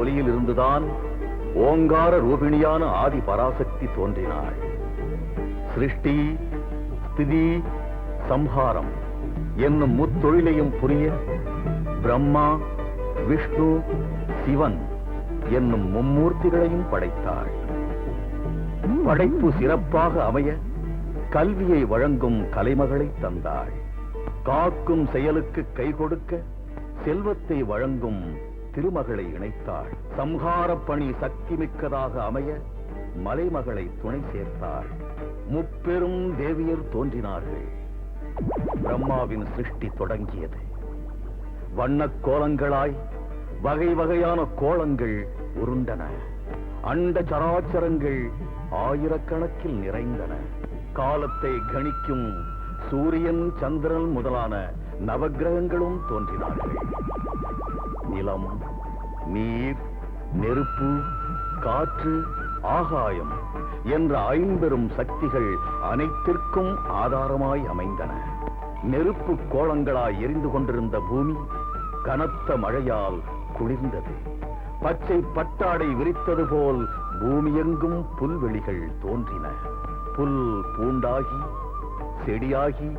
ஒலியில் இருந்துதான் ஓங்கார ரூபிணியான ஆதி பராசக்தி தோன்றினாள். சிருஷ்டி, ஸ்திதி, சம்ஹாரம் என்னும் முத்தொழிலையும் புரிய பிரம்மா, விஷ்ணு, சிவன் என்னும் மும்மூர்த்திகளையும் படைத்தாள். படைப்பு சிறப்பாக அமைய கல்வியை வழங்கும் கலைமகளை தந்தாள். காக்கும் செயலுக்கு கை கொடுக்க செல்வத்தை வழங்கும் திருமகளை இணைத்தாள். சம்ஹாரப் பணி சக்தி மிக்கதாக அமைய மலைமகளை துணை சேர்த்தாள். முப்பெரும் தேவியர் தோன்றினார்கள். பிரம்மாவின் சிருஷ்டி தொடங்கியது. வண்ணக் கோலங்களாய் வகை வகையான கோலங்கள் உருண்டன. அண்ட சராச்சரங்கள் ஆயிரக்கணக்கில் நிறைந்தன. காலத்தை கணிக்கும் சூரியன், சந்திரன் முதலான நவக்கிரகங்களும் தோன்றினார்கள். நிலம், நீர், நெருப்பு, காற்று, ஆகாயம் என்ற ஐம்பெரும் சக்திகள் அனைத்திற்கும் ஆதாரமாய் அமைந்தன. நெருப்பு கோலங்களாய் எரிந்து கொண்டிருந்த பூமி கனத்த மழையால் குளிர்ந்தது. பச்சை பட்டாடை விரித்தது போல் பூமியெங்கும் புல்வெளிகள் தோன்றின. புல் பூண்டாகி, செடியாகி,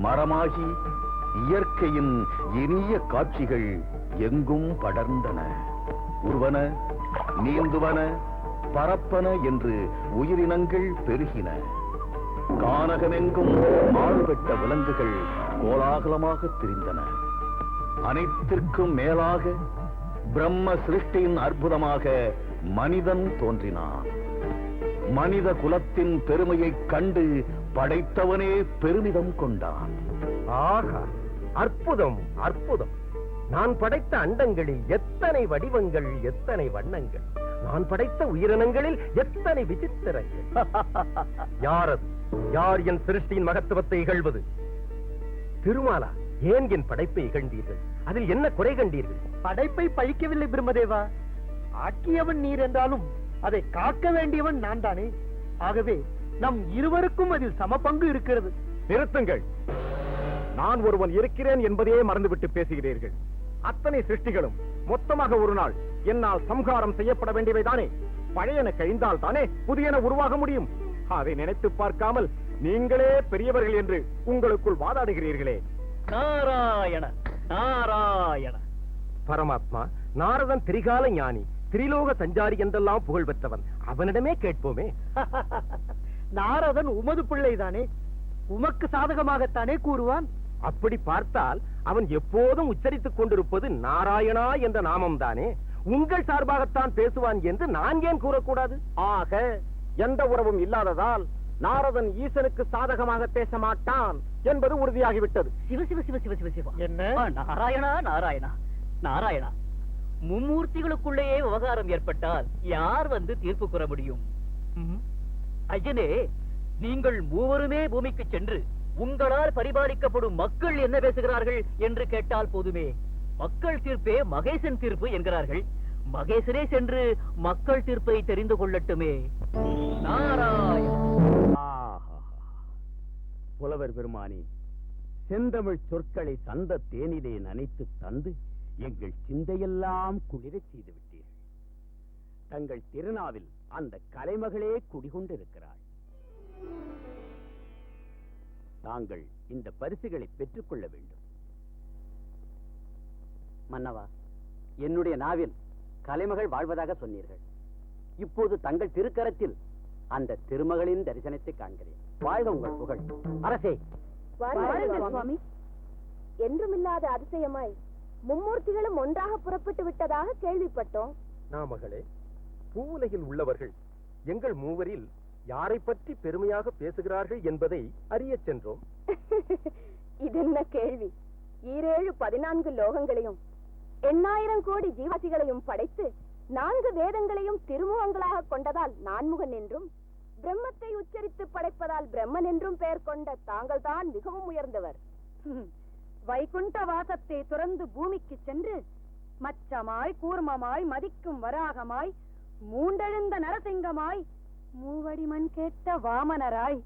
மரமாகி இயற்கையின் இனிய காட்சிகள் எங்கும் படர்ந்தன. உருவன, நீந்துவன, பரப்பன என்று உயிரினங்கள் பெருகின. கானகமெங்கும் மாறுபட்ட விலங்குகள் கோலாகலமாக திரிந்தன. அனைத்திற்கும் மேலாக பிரம்ம சிருஷ்டியின் அற்புதமாக மனிதன் தோன்றினான். மனித குலத்தின் பெருமையைக் கண்டு படைத்தவனே பெருமிதம் கொண்டான். ஆகா, அற்புதம் அற்புதம்! நான் படைத்த அண்டங்களில் எத்தனை வடிவங்கள், எத்தனை வண்ணங்கள்! நான் படைத்த உயிரினங்களில் எத்தனை விசித்திரங்கள்! யார் அது? யார் என் சிருஷ்டியின் மகத்துவத்தை இகழ்வது? திருமாலா, ஏன் என் படைப்பை இகழ்ந்தீர்கள்? அதில் என்ன குறை கண்டீர்கள்? படைப்பை பழிக்கவில்லை பிரம்மதேவா. ஆக்கியவன் நீர் என்றாலும் அதை காக்க வேண்டியவன் நான் தானே. ஆகவே நம் இருவருக்கும் அதில் சம பங்கு இருக்கிறது. நிறுத்துங்கள். நான் ஒருவன் இருக்கிறேன் என்பதையே மறந்துவிட்டு பேசுகிறீர்கள். அத்தனை சிருஷ்டிகளும் மொத்தமாக ஒரு நாள் என்னால் சம்ஹாரம் செய்யப்பட வேண்டியவைதானே. பழையன கழிந்தால் தானே புதியன உருவாக முடியும். அதை நினைத்து பார்க்காமல் நீங்களே பெரியவர்கள் என்று உங்களுக்குள் வாதாடுகிறீர்களே. நாராயண நாராயண! பரமாத்மா, நாரதன் திரிகால ஞானி, திரிலோக சஞ்சாரி என்றெல்லாம் புகழ் பெற்றவன். அவனிடமே கேட்போமே. நாரதன் உமது பிள்ளைதானே, உமக்கு சாதகமாகத்தானே கூறுவான். அப்படி பார்த்தால் அவன் எப்போதும் உச்சரித்துக் கொண்டிருப்பது நாராயணா என்ற நாமம் தானே. உங்கள் சார்பாகத்தான் பேசுவான் என்று நான் ஏன் கூறக்கூடாது? ஆக எந்த உறவும் இல்லாததால் நாரதன் ஈசனுக்கு சாதகமாக பேச மாட்டான் என்பது உறுதியாகிவிட்டது. சிவ சிவ சிவ சிவ சிவ சிவ! என்ன? நாராயணா நாராயணா நாராயணா! மும்மூர்த்திகளுக்குள்ளேயே விவகாரம் ஏற்பட்டால் யார் வந்து தீர்ப்பு கூற முடியும்? ஐயனே, நீங்கள் மூவருமே பூமிக்கு சென்று உங்களால் பரிபாலிக்கப்படும் மக்கள் என்ன பேசுகிறார்கள் என்று கேட்டால் போதுமே. மக்கள் தீர்ப்பே மகேசன் தீர்ப்பு என்கிறார்கள். மகேசனே சென்று மக்கள் தீர்ப்பை தெரிந்து கொள்ளட்டுமே. புலவர் பெருமானி, செந்தமிழ் சொற்களை சந்த தேனிலே நனைத்து தந்து எங்கள் சிந்தையெல்லாம் குளிரச் செய்து விட்டீர்கள். தங்கள் திருநாவில் அந்த கலைமகளே குடிகொண்டிருக்கிறாள். தாங்கள் இந்த பரிசுகளை பெற்றுக் கொள்ள வேண்டும். மன்னவா, என்னுடைய நாவில் கலைமகள் வாழ்வதாக சொன்னீர்கள். இப்போது தங்கள் திருக்கரத்தில் அந்த திருமகளின் தரிசனத்தை காண்கிறேன். வாழ்க உங்கள் புகழ். அரசே, சுவாமி, என்றுமில்லாத அதிசயமாய் மும்மூர்த்திகளும் ஒன்றாக புறப்பட்டு விட்டதாக கேள்விப்பட்டோம். நாமகளே, பூவுலகில் உள்ளவர்கள் எங்கள் மூவரில் யாரை பற்றி பெருமையாக பேசுகிறார்கள் என்பதை அறிய சென்றோம். இதென்ன கேள்வி? 14 லோகங்களையும் 8000 கோடி ஜீவாசிகளையும் படைத்து 4 வேதங்களையும் திருமுகங்களாக கொண்டதால் நான்முகன் என்றும், பிரம்மத்தை உச்சரித்து படைப்பதால் பிரம்மன் என்றும் பெயர் கொண்ட தாங்கள் தான் மிகவும் உயர்ந்தவர். வைகுண்ட வாசத்தை துறந்து பூமிக்கு சென்று மச்சமாய், கூர்மமாய், மதிக்கும் வராகமாய், மூண்டெழுந்த நரசிங்கமாய், மூவடி மண் கேட்ட வாமனராய்,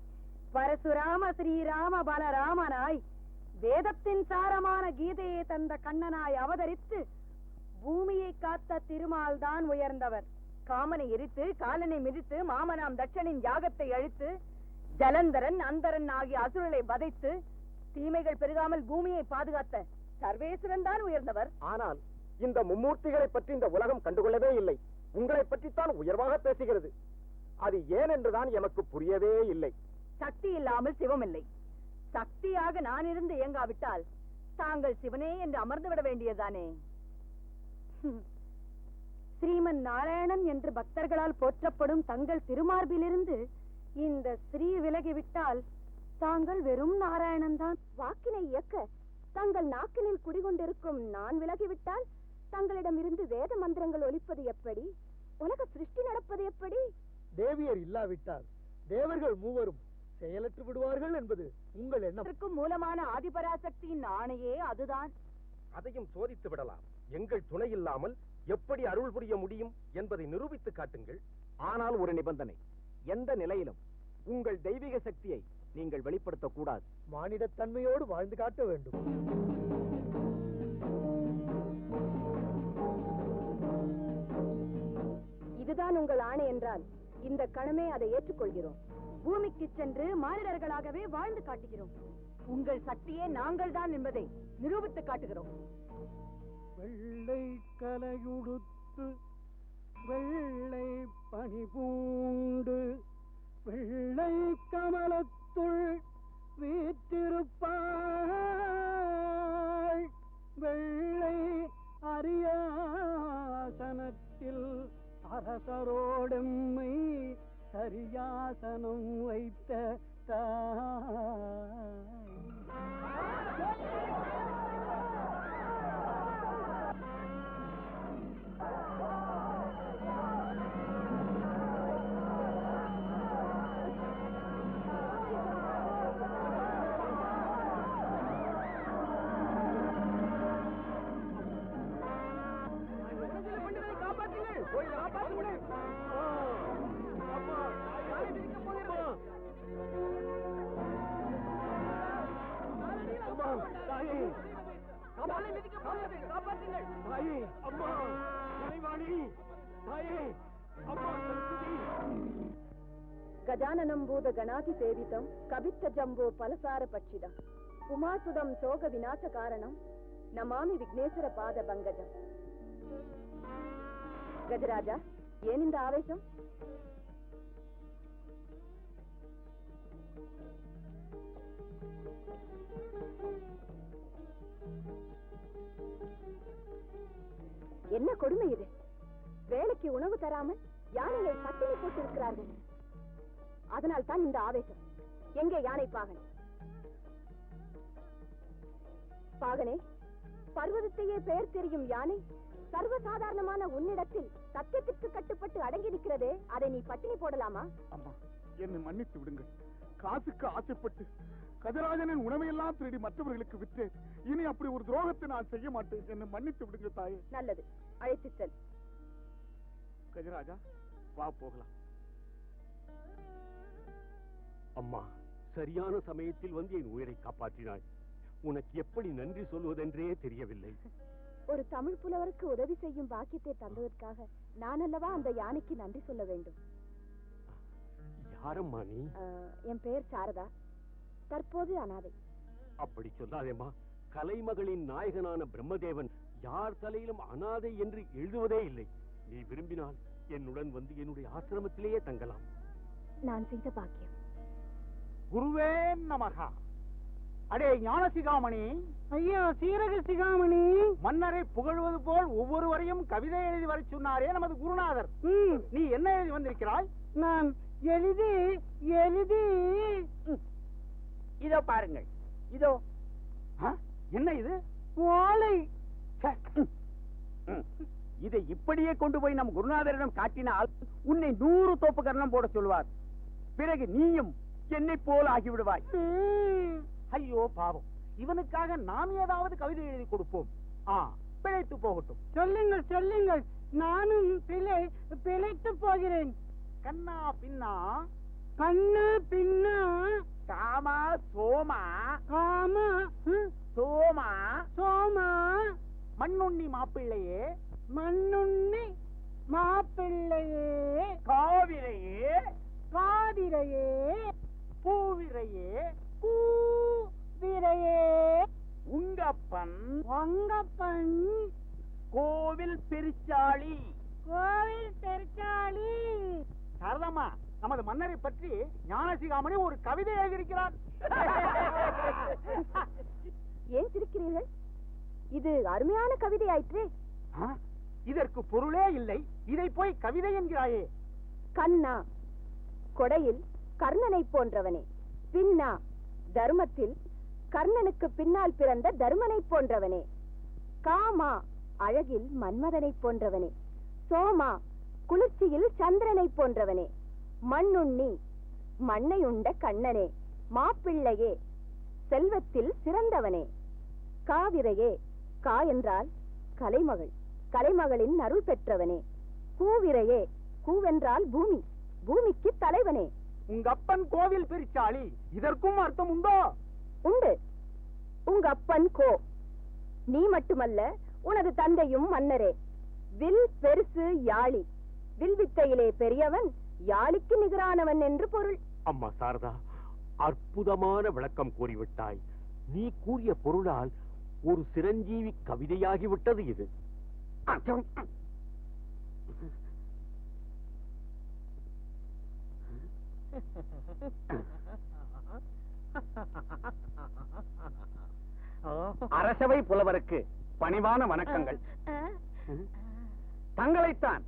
பரசுராம ஸ்ரீராம பலராமனாய், வேதத்தின் சாரமான கீதையை தந்த கண்ணனாய் அவதரித்து பூமியை காத்த திருமால் தான் உயர்ந்தவர். காமனை எரித்து காலனை மிதித்து மாமனாம் தட்சனின் யாகத்தை அழித்து ஜலந்தரன் அந்தரன் ஆகிய அசுரலை வதைத்து தீமைகள் பெருகாமல் பூமியை பாதுகாத்த சர்வேஸ்வரன் தான் உயர்ந்தவர். ஆனால் இந்த மும்மூர்த்திகளை பற்றி இந்த உலகம் கண்டுகொள்ளவே இல்லை. உங்களை பற்றித்தான் உயர்வாக பேசுகிறது. அது ஏன் என்றுதான் எமக்கு புரியவே இல்லை. சக்தி இல்லாமல் சிவம் இல்லை. சக்தியாக நான் இருந்து இயங்காவிட்டால் தாங்கள் சிவனே என்று அமர்ந்து விட வேண்டியதானே. ஸ்ரீமன் நாராயணன் என்று பக்தர்களால் போற்றப்படும் தங்கள் திருமார்பிலிருந்து இந்த ஸ்ரீ விலகிவிட்டால் தாங்கள் வெறும் நாராயணன் தான். வாக்கினை இயக்க தங்கள் நாக்கினில் குடிகொண்டிருக்கும் நான் விலகிவிட்டால் தங்களிடம் இருந்து வேத மந்திரங்கள் ஒலிப்பது எப்படி? உலக சிருஷ்டி நடப்பது எப்படி? தேவியர் இல்லாவிட்டால் தேவர்கள் மூவரும் செயலற்று விடுவார்கள் என்பது உங்கள் எண்ணம். மூலமான ஆதிபராசக்தியின் ஆணையே அதுதான். அதையும் சோதித்து விடலாம். எங்கள் துணை இல்லாமல் எப்படி அருள் புரிய முடியும் என்பதை நிரூபித்து காட்டுங்கள். ஆனால் ஒரு நிபந்தனை, எந்த நிலையிலும் உங்கள் தெய்வீக சக்தியை நீங்கள் வெளிப்படுத்தக் கூடாது. மானிடத்தன்மையோடு வாழ்ந்து காட்ட வேண்டும். இதுதான் உங்கள் ஆணை என்றால் இந்த கணமே அதை ஏற்றுக்கொள்கிறோம். பூமிக்கு சென்று மானிடர்களாகவே வாழ்ந்து காட்டுகிறோம். உங்கள் சக்தியே நாங்கள் தான் என்பதை நிரூபித்து காட்டுகிறோம். வெள்ளை கலையுடுத்து வெள்ளை பனி பூண்டு வெள்ளை கமலத்துள் வீற்றிருப்பாள். வெள்ளை அரியாசனத்தில் அரசரோடெம்மை சரியாசனம் வைத்த தாய். கஜானனம் பூத கணாதி சேவிதம் கபித்த ஜம்போ பலசார பட்சிதம் உமாசுதம் சோக விநாச காரணம் நமாமி விக்னேஸ்வர பாத பங்கஜம். கஜராஜா, ஏன் இந்த ஆவேசம்? என்ன கொடுமை இது? வேலைக்கு உணவு தராமல் யானையை பட்டினி போட்டிருக்கிறார்கள். அதனால் தான் இந்த ஆவேசம். எங்கே யானை பாகன்? பாகனே, பர்வதத்தையே பெயர் தெரியும் யானை சர்வசாதாரணமான உன்னிடத்தில் சத்தியத்திற்கு கட்டுப்பட்டு அடங்கி நிற்கிறதே, அதை நீ பட்டினி போடலாமா? அம்மா, என்னை மன்னித்து விடுங்கள். காசுக்கு ஆசைப்பட்டு கஜராஜனின் உணவையெல்லாம் திருடி மற்றவர்களுக்கு விற்றேன். இனி அப்படி ஒரு துரோகத்தை நான் செய்ய மாட்டேன். என்னை மன்னித்து விடுங்க தாயே. நல்லது, அழைத்து செல். கஜராஜா, வா போகலாம். அம்மா, சரியான சமயத்தில் வந்து என் உயிரை காப்பாற்றினாய். உனக்கு எப்படி நன்றி சொல்வதென்றே தெரியவில்லை. ஒரு தமிழ் புலவருக்கு உதவி செய்யும் பாக்கியத்தை தந்ததற்காக நான் அல்லவா அந்த யானைக்கு நன்றி சொல்ல வேண்டும். யாரம்மா நீ? என் பெயர் சாரதா, தற்போது அனாதை. அப்படி சொல்லாதேம்மா. கலைமகளின் நாயகனான பிரம்மதேவன் யார் தலையிலும் அனாதை என்று எழுதுவதே இல்லை. நீ விரும்பினால் என்னுடன் வந்து என்னுடைய ஆசிரமத்திலேயே தங்கலாம். நான் செய்த பாக்கியம். குருவே நமகா. அடே ஞான சிகாமணி. ஐயா சீரக சிகாமணி. மன்னரை புகழ்வது போல் ஒவ்வொருவரையும் கவிதை எழுதி வர சொன்னாரே நமது குருநாதர். நீ என்ன எழுதி வந்திருக்கிறாய்? நான் எழுதி இதோ பாருங்கள். இதோ. என்ன இது? ஓலை. இதை இப்படியே கொண்டு போய் நம் குருநாதரிடம் காட்டினால் உன்னை 100 தோப்பு கர்ணம் போட சொல்வார். பிறகு நீயும் என்னை போல் ஆகிவிடுவாய். ஐயோ பாவம், இவனுக்காக நாம் ஏதாவது கவிதை எழுதி கொடுப்போம். பிழைத்து போகட்டும். சொல்லுங்கள், நானும் பிழைத்து போகிறேன். கண்ணா பின்னா காமா சோமா சோமா மண்ணுண்ணி மாப்பிள்ளையே மண்ணுண்ணி மாப்பிள்ளையே காவிரையே காதிரையே பூவிரையே கூவிரையே உங்கப்பன் உங்கப்பன் கோவில் பெருச்சாளி கோவில் பெருச்சாளி. சரதம்மா, நமது மன்னரை பற்றி ஞானசிகாமணி ஒரு கவிதை எழுதியிருக்கிறார். ஏன் சிரிக்கிறீர்கள்? இது அருமையான கவிதை ஆயிற்றே. இதற்கு பொருளே இல்லை, இதை போய் கவிதை என்கிறாயே. கண்ணா, கொடையில் கர்ணனை போன்றவனே. பின்னா, தர்மத்தில் கர்ணனுக்கு பின்னால் பிறந்த தர்மனை போன்றவனே. காமா, அழகில் மன்மதனை போன்றவனே. சோமா, குளிர்ச்சியில் சந்திரனை போன்றவனே. மண்ணுண்ணி, மண்ணை உண்ட கண்ணனே. மாப்பிள்ளையே, செல்வத்தில் சிறந்தவனே. காவிரையே, கா என்றால் கலைமகள், கலைமகளின் அருள் பெற்றவனே. கூவிரையே, கூவென்றால் பூமி, பூமிக்கு தலைவனே. உங்கப்பன் கோவில் பெருச்சாளி, இதற்கும் அர்த்தம் உண்டோ? உண்டு. உங்க அப்பன் கோ, நீ மட்டுமல்ல உனது தந்தையும் மன்னரே. வில் பெருசு யாழி, வில்வித்தையிலே பெரியவன், யாழிக்கு நிகரானவன் என்று பொருள். அம்மா சாரதா, அற்புதமான விளக்கம் கூறிவிட்டாய். நீ கூறிய பொருளால் ஒரு சிரஞ்சீவி கவிதையாகிவிட்டது இது. அரசவை புலவருக்கு பணிவான வணக்கங்கள். தங்களைத்தான்.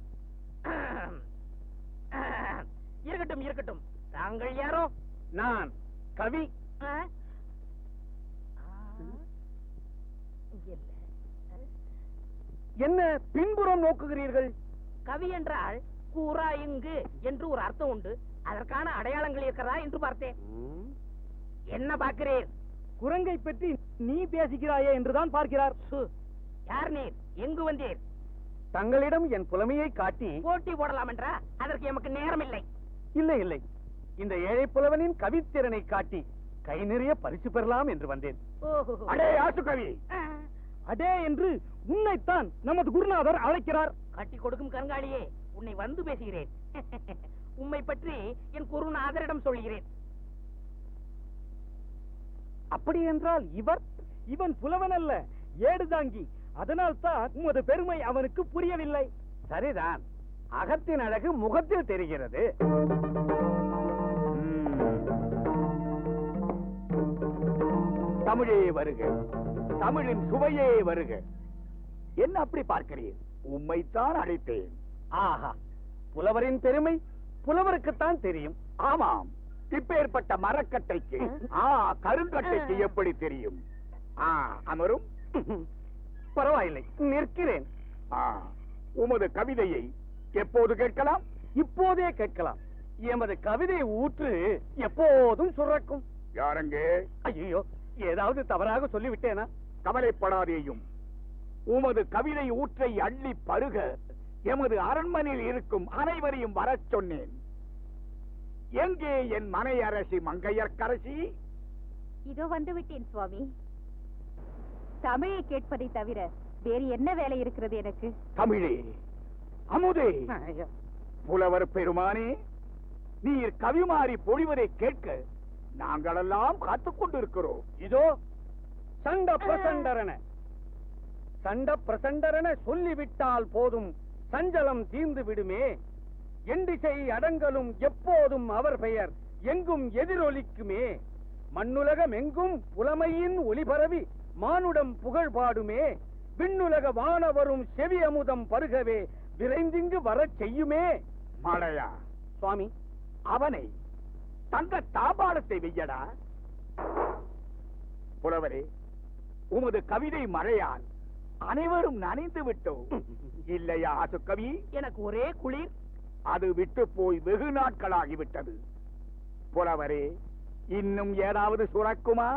இருக்கட்டும் இருக்கட்டும், தாங்கள் யாரோ? நான் கவி. என்ன பின்புறம் நோக்குகிறீர்கள்? கவி என்றால் கூறா இங்கு என்று ஒரு அர்த்தம் உண்டு. அதற்கான அடையாளங்கள் இருக்கிறதா என்று பார்த்தேன். என்ன பார்க்கிறீர்? குரங்கை பற்றி நீ பேசுகிறாயே என்றுதான் பார்க்கிறார். யார் நீர்? எங்கு வந்தீர்? தங்களிடம் என் புலமையை காட்டி போட்டி போடலாம் என்றா? அதற்கு எமக்கு நேரம் இல்லை. இல்லை இல்லை, இந்த ஏழை புலவனின் கவித்திறனை காட்டி கை நிறைய பரிசு பெறலாம் என்று வந்தேன். அடே ஆசு கவி, அடே என்று உன்னைத்தான் நமது குருநாதர் அழைக்கிறார். கட்டி கொடுக்கும் கருங்காலியே, உன்னை வந்து பேசுகிறேன். உம்மை பற்றி என் குருநாதரிடம் சொல்கிறேன். அப்படி என்றால் இவன் புலவன் அல்ல, ஏடுதாங்கி. அதனால் தான் உமது பெருமை அவனுக்கு புரியவில்லை. சரிதான், அகத்தின் அழகு முகத்தில் தெரிகிறது. தமிழே வருக, தமிழின் சுவையே வருக. என்ன அப்படி பார்க்கிறீர்? உம்மைத்தான் அழைத்தேன். ஆஹா, புலவரின் பெருமை புலவருக்குத்தான் தெரியும். ஆமாம், இப்பேற்பட்ட மரக்கட்டைக்கு கருங்கட்டைக்கு எப்படி தெரியும்? அமரும். பரவாயில்லை, நிற்கிறேன். உமது கவிதையை எப்போது கேட்கலாம்? இப்போதே கேட்கலாம். எமது கவிதை ஊற்று எப்போதும் சுரக்கும். யாரங்க? ஐயோ, ஏதாவது தவறாக சொல்லிவிட்டேனா? கவலைப்படாதேயும். உமது கவிதை ஊற்றை அள்ளி பருக எமது அரண்மனையில் இருக்கும் அனைவரையும் வரச் சொன்னேன். எங்கே என் மனை அரசி மங்கையர்க்கரசி? இதோ வந்து விட்டேன் சுவாமி. தமிழை கேட்பதை தவிர வேறு என்ன வேலை இருக்கிறது எனக்கு? தமிழே, அமுதே, புலவர் பெருமானே, நீர் கவிமாறி பொழிவதை கேட்க நாங்களெல்லாம் காத்துக் கொண்டிருக்கிறோம். இதோ சண்ட பிரசண்டரன, சண்ட பிரசண்டரன சொல்லிவிட்டால் போதும், சஞ்சலம் தீர்ந்து விடுமே. எண்டிசை அடங்கலும் எப்போதும் அவர் பெயர் எங்கும் எதிரொலிக்குமே. மண்ணுலகம் எங்கும் புலமையின் ஒளிபரவி மானுடம் புகழ் பாடுமே. விண்ணுலக வானவரும் செவி அமுதம் பருகவே விரைந்திங்கு வரச் செய்யுமே. மழையா சுவாமி, அவனை தங்க தாபாளத்தை வெய்யடா. புலவரே, உமது கவிதை மழையால் அனைவரும் நனைந்து விட்டோம் இல்லையா ஆசுக்கவி? எனக்கு ஒரே குளிர். அது விட்டு போய் வெகு நாட்களாகிவிட்டது. புலவரே, இன்னும் ஏதாவது சுரக்குமா?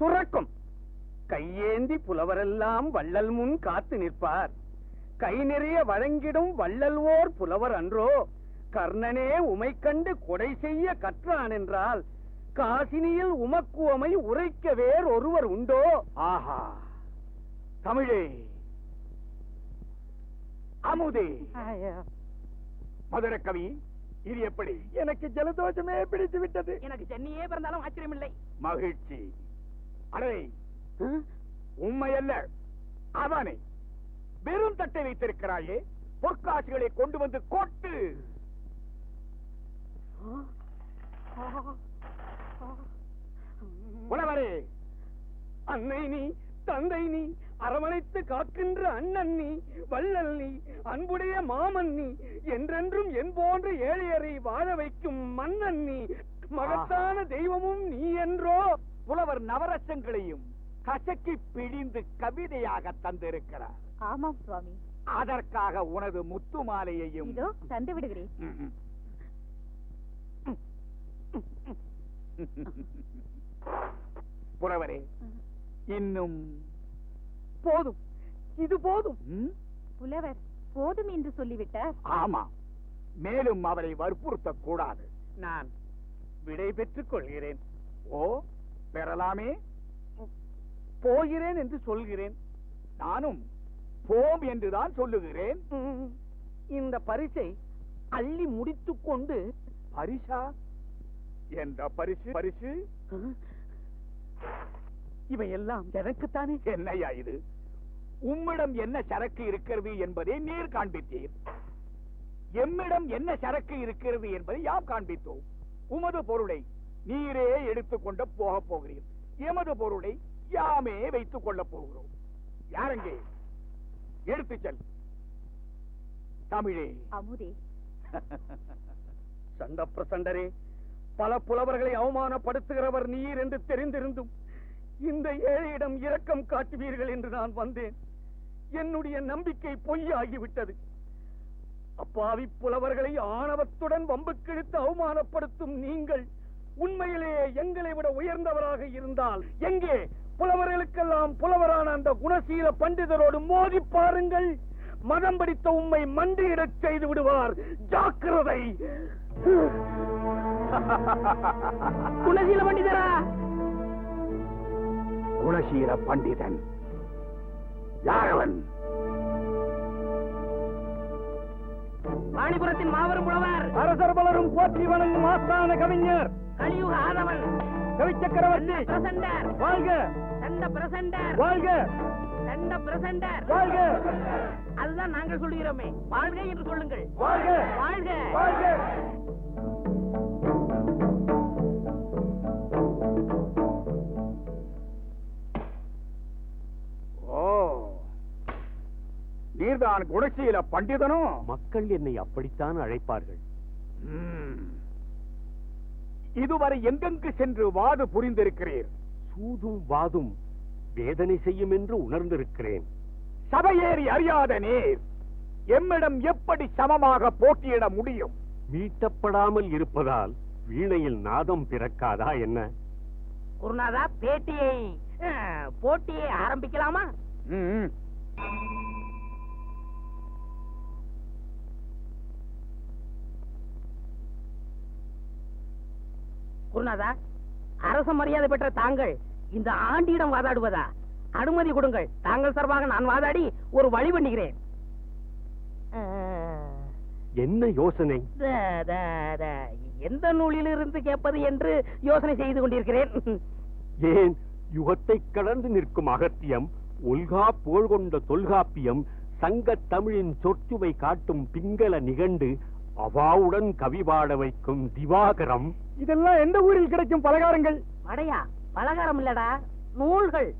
சுரக்கும். கையேந்தி புலவரெல்லாம் வள்ளல் முன் காத்து நிற்பார். கை நிறைய வழங்கிடும் வள்ளல் ஓர் புலவர் அன்றோ. கர்ணனே உமை கண்டு கொடை செய்ய கற்றான் என்றால் காசினியில் உமக்குவமை உரைக்க வேறு ஒருவர் உண்டோ? ஆஹா, தமிழே, அமுதே மதுர கவி, இது எப்படி? எனக்கு ஜலதோஷமே பிடித்து விட்டது. எனக்கு சென்னையே பிறந்தாலும் ஆச்சரியமில்லை. மகிழ்ச்சி. அடே, உண்மையல்ல, அவனை வெறும் தட்டை வைத்திருக்கிறாயே, பொற்காட்சிகளை கொண்டு வந்து கொட்டு. புலவரே, அன்னை நீ, தந்தை நீ, அரவணைத்து காக்கின்ற அண்ணன் நீ, வள்ளல் நீ, அன்புடைய மாமன் நீ, என்றென்றும் என் போன்ற ஏழையரை வாழ வைக்கும் மன்னன் நீ, மகத்தான தெய்வமும் நீ என்றோ. புலவர் நவரசங்களையும் கசக்கி பிழிந்து கவிதையாக தந்திருக்கிறார். ஆமாம் சுவாமி. அதற்காக உனது முத்து மாலையையும் இதோ தந்து விடுகிறேன். புலவரே, இன்னும் போதும், இது போதும். புலவர் போதும் என்று சொல்லிவிட்டார். ஆமா, மேலும் அவரை வற்புறுத்தக் கூடாது. நான் விடை பெற்றுக் கொள்கிறேன். ஓ, பெறலாமே. போகிறேன் என்று சொல்கிறேன். நானும் போம் என்றுதான் சொல்லுகிறேன். இந்த பரிசை அள்ளி முடித்துக் கொண்டு. பரிசா? என்ற பரிசு? பரிசு இவையெல்லாம் எனக்குத்தானே. என்னையா இது? உம்மிடம் என்ன சரக்கு இருக்கிறது என்பதை நீர் காண்பித்தீர். எம்மிடம் என்ன சரக்கு இருக்கிறது என்பதை யாம் காண்பித்தோம். உமது பொருளை நீரே எடுத்துக்கொண்டு போக போகிறீர். எமது பொருளை யாமே வைத்துக் கொள்ள போகிறோம். யாரெங்கே? எடுத்துச் செல். தமிழே. அமுதே. சண்ட பிரசண்டரே, பல புலவர்களை அவமானப்படுத்துகிறவர் நீர் என்று தெரிந்திருந்தும் இந்த ஏழையிடம் இரக்கம் காட்டுவீர்கள் என்று நான் வந்தேன். என்னுடைய நம்பிக்கை பொய்யாகிவிட்டது. அப்பாவி புலவர்களை ஆணவத்துடன் வம்புக்கிழித்து அவமானப்படுத்தும் நீங்கள் உண்மையிலேயே எங்களை விட உயர்ந்தவராக இருந்தால் எங்கே புலவர்களுக்கெல்லாம் புலவரான அந்த குணசீல பண்டிதரோடு மோதி பாருங்கள். மதம் படித்த உம்மை மண்டியிடச் செய்து விடுவார். ஜாக்கிரதை. குணசீல பண்டிதரா? குணசீல பண்டிதன் யாரவன்? வாணிபுரத்தின் மாபெரும் புலவர், அரசர் பலரும் போற்றி வணங்கும் ஆஸ்தான கவிஞர், கலியுக ஆதவன், கவி சக்கரவர்த்தி பிரசண்டர் வாழ்க, சண்ட பிரசண்டர் வாழ்க, சண்ட பிரசண்டர் வாழ்க, அதுதான் நாங்கள் சொல்லுகிறோமே. வாழ்க என்று சொல்லுங்கள். வாழ்க, வாழ்க. வாழ்க. ஓ, நீர்தான் குணசீல பண்டிதனோ? மக்கள் என்னை அப்படித்தான் அழைப்பார்கள். இதுவரை எங்கெங்கு சென்று வாது புரிந்திருக்கிறீர்? சூதும் வாதும் வேதனை செய்யும் என்று உணர்ந்திருக்கிறேன். சபையேறி அறியாத நீர் எம்மிடம் எப்படி சமமாக போட்டியிட முடியும்? மீட்டப்படாமல் இருப்பதால் வீணையில் நாதம் பிறக்காதா என்ன? குருநாதா, போட்டியை ஆரம்பிக்கலாமா? குருநாதா, அரச மரியாதை பெற்ற தாங்கள் இந்த ஆண்டியிடம் வாதாடுவதா? அனுமதி கொடுங்கள். தாங்கள் சார்பாக நான் வாதாடி ஒரு வழி பண்ணுகிறேன். என்ன யோசனை? எந்த நூலிலிருந்து கேட்பது என்று யோசனை செய்து கொண்டிருக்கிறேன். ஏன் யுகத்தை கடந்து நிற்கும் அகத்தியம், ஒல்கா போல் கொண்ட தொல்காப்பியம், சங்க தமிழின் சொற்சுவை காட்டும் பிங்கள நிகண்டு, அவாவுடன் கவி பாட வைக்கும் திவாகரம், இதெல்லாம் எந்த ஊரில் கிடைக்கும் பலகாரங்கள்? அடையா, பலகாரம் இல்லடா, நூல்கள்.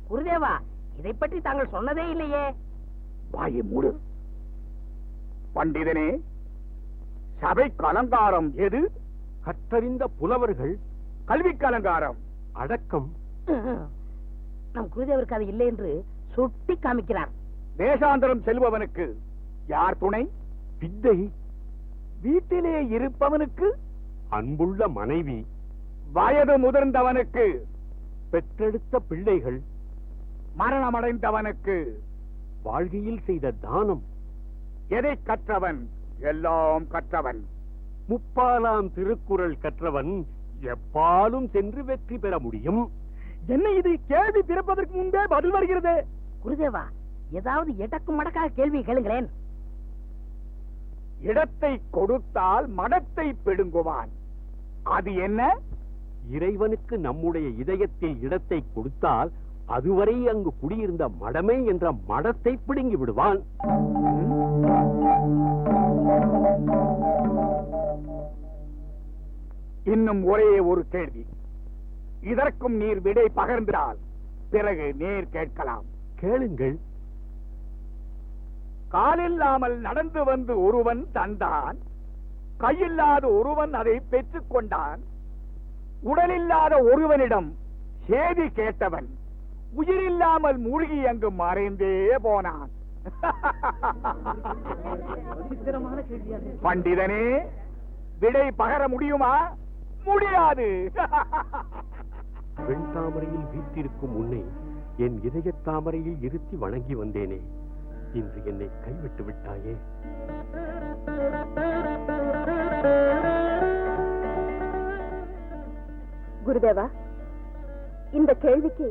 குருதேவா, இதை பற்றி தாங்கள் சொன்னதே இல்லையே. வாயை மூடு. பண்டிதனே, சபைக்கு அலங்காரம் எது? கற்றறிந்த புலவர்கள். கல்விக்கு அலங்காரம் அடக்கம். நம் குருதேவருக்கு அது இல்லை என்று சுட்டி காமிக்கிறார். தேசாந்தரம் செல்பவனுக்கு யார் துணை? வித்தை. வீட்டிலே இருப்பவனுக்கு அன்புள்ள மனைவி. வயது முதிர்ந்தவனுக்கு பெற்றெடுத்த பிள்ளைகள். மரணமடைந்தவனுக்கு வாழ்க்கையில் செய்த தானம். எதை கற்றவன்? எல்லாம் கற்றவன். முப்பாலாம் திருக்குறள் கற்றவன் எப்பாலும் சென்று வெற்றி பெற முடியும். என்ன இது? கேள்வி பிறப்பதற்கு முன்பே பதில் வருகிறது. குருதேவா, ஏதாவது எடக்கு மடக்காக கேள்வி கேளுங்களேன். இடத்தை கொடுத்தால் மடத்தை பிடுங்குவான். அது என்ன? இறைவனுக்கு நம்முடைய இதயத்தில் இடத்தை கொடுத்தால் அதுவரை அங்கு குடியிருந்த மடமை என்ற மடத்தை பிடுங்கி விடுவான். இன்னும் ஒரே ஒரு கேள்வி. இதற்கும் நீர் விடை பகர்ந்தால் பிறகு நேர் கேட்கலாம். கேளுங்கள். காலில்லாமல் நடந்து வந்து ஒருவன் தந்தான், கையில்லாத ஒருவன் அதை பெற்றுக் கொண்டான். உடலில்லாத ஒருவனிடம் சேதி கேட்டவன் உயிரில்லாமல் மூழ்கி அங்கு மறைந்தே போனான். பண்டிதனே, விடை பகர முடியுமா? முடியாது. வெண் தாமரையில் வீற்றிருக்கும் உன்னை என் இதய தாமரையில் இருத்தி வணங்கி வந்தேனே, இன்று என்னை கைவிட்டு விட்டாயே. குருதேவா, இந்த கேள்விக்கு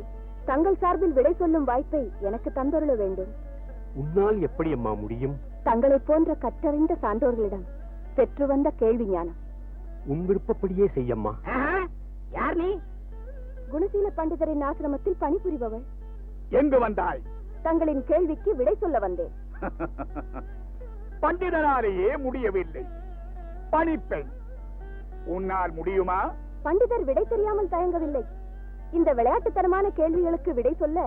தங்கள் சார்பில் விடை சொல்லும் வாய்ப்பை எனக்கு தந்தருள வேண்டும். உன்னால் எப்படி அம்மா முடியும்? தங்களைப் போன்ற கற்றறிந்த சான்றோர்களிடம் பெற்று வந்த கேள்வி ஞானம். உன் விருப்பப்படியே செய்யம்மா. யார் நீ? குணசீல பண்டிதரின் ஆசிரமத்தில் பணிபுரிபவள். எங்கு வந்தாய்? தங்களின் கேள்விக்கு விடை சொல்ல வந்தேன். பண்டிதனாலேயே முடியவில்லை. பணிப்பெண், உன்னால் முடியுமா? பண்டிதர் விடை தெரியாமல் தயங்கவில்லை. இந்த விளையாட்டுத்தனமான கேள்விகளுக்கு விடை சொல்ல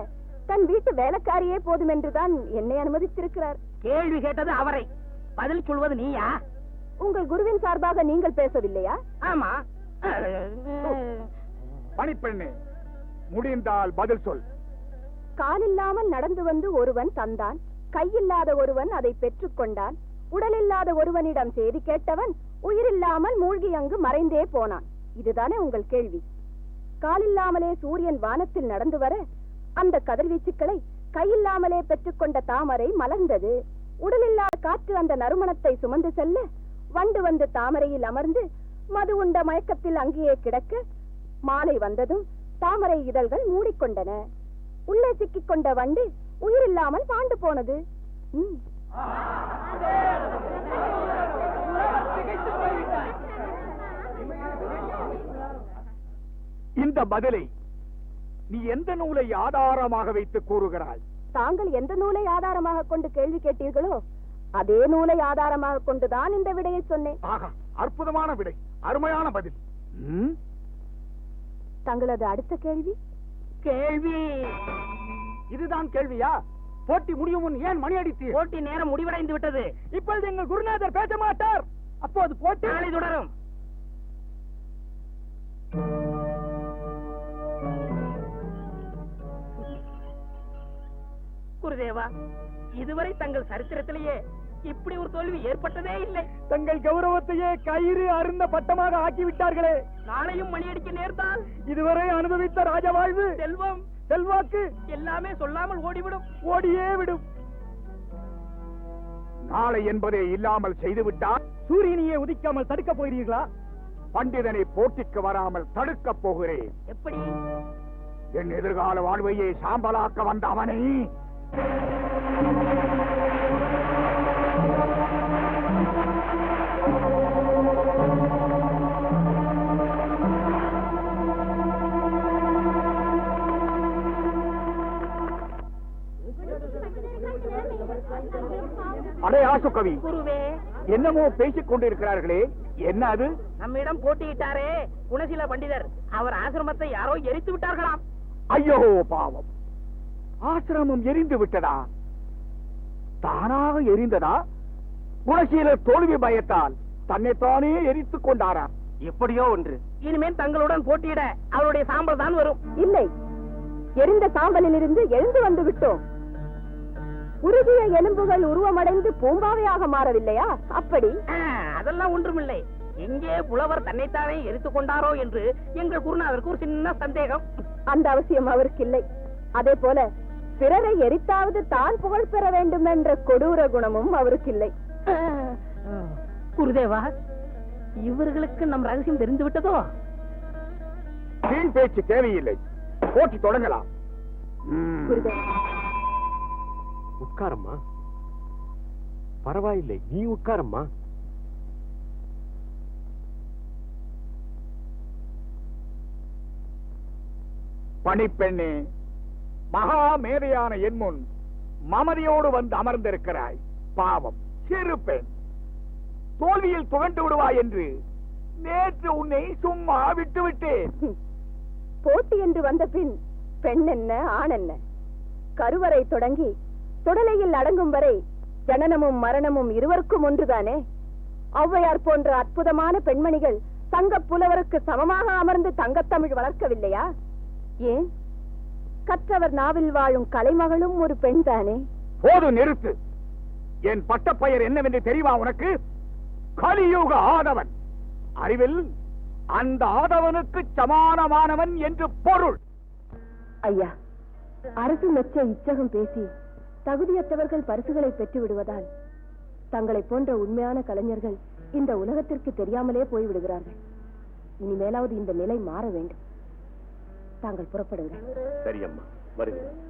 தன் வீட்டு வேலைக்காரியே போதும் என்றுதான் என்னை அனுமதித்திருக்கிறார். கேள்வி கேட்டது அவரை, பதில் சொல்வது நீயா? உங்கள் குருவின் சார்பாக நீங்கள் பேசவில்லையா? ஆமா. பணிப்பெண்ணே, முடிந்தால் பதில் சொல். காலில்லாமல் நடந்து வந்து ஒருவன் தந்தான், கையில்லாத ஒருவன் அதை பெற்றுக் கொண்டான். உடலில்லாத ஒருவனிடம் செய்தி கேட்டவன் உயிரில்லாமல் மூழ்கி அங்கு மறைந்தே போனான். இதுதானே உங்கள் கேள்வி? காலில்லாமலே சூரியன் வானத்தில் நடந்து வர அந்த கதிர்வீச்சுக்களை கையில்லாமலே பெற்றுக்கொண்ட தாமரை மலர்ந்தது. உடலில்லாத காற்று அந்த நறுமணத்தை சுமந்து செல்ல வண்டு வந்து தாமரையில் அமர்ந்து மது உண்ட மயக்கத்தில் அங்கேயே கிடக்க மாலை வந்ததும் தாமரை இதழ்கள் மூடிக்கொண்டன. உள்ளே சிக்கிக் கொண்ட வண்டு உயிரில்லாமல் பாண்டு போனது. இந்த பதிலை நீ எந்த நூலை ஆதாரமாக வைத்து கூறுகிறாய்? தாங்கள் எந்த நூலை ஆதாரமாக கொண்டு கேள்வி கேட்டீர்களோ அதே நூலை ஆதாரமாக கொண்டுதான் இந்த விடையை சொன்னேன். ஆகா, அற்புதமான விடை, அருமையான பதில். தங்களது அடுத்த கேள்வி? கேள்வி இதுதான் கேள்வியா? போட்டி முடியும் முன் ஏன் மணி அடித்தீர்? போட்டி நேரம் முடிவடைந்து விட்டது. இப்பொழுது எங்கள் குருநாதர் பேச மாட்டார். அப்போது போட்டி நாளை தொடரும். குருதேவா, இதுவரை தங்கள் சரித்திரத்திலேயே இப்படி ஒரு தோல்வி ஏற்பட்டதே இல்லை. தங்கள் கௌரவத்தையே கயிறு அருந்த பட்டமாக ஆக்கிவிட்டார்களே. நாளையும் மணியடிக்க நேர்ந்தால் இதுவரை அனுபவித்த ராஜ வாழ்வு, செல்வம், செல்வாக்கு எல்லாமே சொல்லாமல் ஓடிவிடும். ஓடியே விடும். நாளை என்பதை இல்லாமல் செய்துவிட்டால் சூரியனையே உதிக்காமல் தடுக்க போகிறீர்களா? பண்டிதனை போட்டிக்கு வராமல் தடுக்க போகிறேன். எப்படி? என் எதிர்கால வாழ்வையே சாம்பலாக்க வந்த அவனை அடே ஆசு கவி, குருவே, என்னமோ பேசிக் கொண்டிருக்கிறார்களே, என்ன அது? நம்மிடம் போட்டியிட்டாரே குணசீல பண்டிதர், அவர் ஆசிரமத்தை யாரோ எரித்து விட்டார்களாம். ஐயோ பாவம், ஆசிரமம் எரிந்து விட்டதா? தானாக எரிந்ததா? குணசீலர் தோல்வி பயத்தால் தன்னைத்தானே எரித்துக் கொண்டாரா? எப்படியோ ஒன்று. இனிமேல் தங்களுடன் போட்டியிட அவருடைய சாம்பல் தான் வரும். இல்லை, எரிந்த சாம்பலில் இருந்து எழுந்து வந்து விட்டோம். உருகிய எலும்புகள் உருவமடைந்து பூம்பாவையாக மாறவில்லையா? அப்படி அதெல்லாம் ஒன்றுமில்லை. எங்கே புலவர் தன்னைத்தானே எரித்துக் கொண்டாரோ என்று எங்கள் குருநாதருக்கு ஒரு சின்ன சந்தேகம். அந்த அவசியம் அவருக்கு இல்லை. அதே போல பிறரை எரித்தாவது தான் புகழ் பெற வேண்டும் என்ற கொடூர குணமும் அவருக்கு இல்லை. குருதேவா, இவர்களுக்கு நம் ரகசியம் தெரிந்து விட்டதோ? வீண் பேச்சு தேவையில்லை, போட்டி தொடங்கலாம். குருதேவா, உட்காரம்மா. பரவாயில்லை, நீ உட்காரம்மா. மணிப்பெண்ணே, மகா மேதையான என் முன் மமதியோடு வந்து அமர்ந்திருக்கிறாய். பாவம், சிறு பெண், தோல்வியில் துவண்டு விடுவாய் என்று நேற்று உன்னை சும்மா விட்டு விட்டேன். போட்டி என்று வந்த பின் பெண் என்ன ஆண் என்ன, கருவறை தொடங்கி தொடலையில் அடங்கும் வரை ஜனனமும் மரணமும் இருவருக்கும் ஒன்றுதானே. ஔவையார் போன்ற அற்புதமான பெண்மணிகள் தங்க புலவருக்கு சமமாக அமர்ந்து தங்கத்தமிழ் வளர்க்கவில்லையா? ஏன், கற்றவர் நாவில் வாழும் கலைமகளும் ஒரு பெண் தானே. போது, நிறுத்து. என் பட்டப்பெயர் என்னவென்று தெரியுமா உனக்கு? கலியுக ஆதவன். அறிவில் அந்த ஆதவனுக்கு சமானமானவன் என்று பொருள். ஐயா, அரசு மெச்ச இச்சகம் பேசி தகுதியற்றவர்கள் பரிசுகளை பெற்று விடுவதால் தங்களை போன்ற உண்மையான கலைஞர்கள் இந்த உலகத்திற்கு தெரியாமலே போய்விடுகிறார்கள். இனிமேலாவது இந்த நிலை மாற வேண்டும். தாங்கள் புறப்படுங்கள். சரி அம்மா, வருகிறேன்.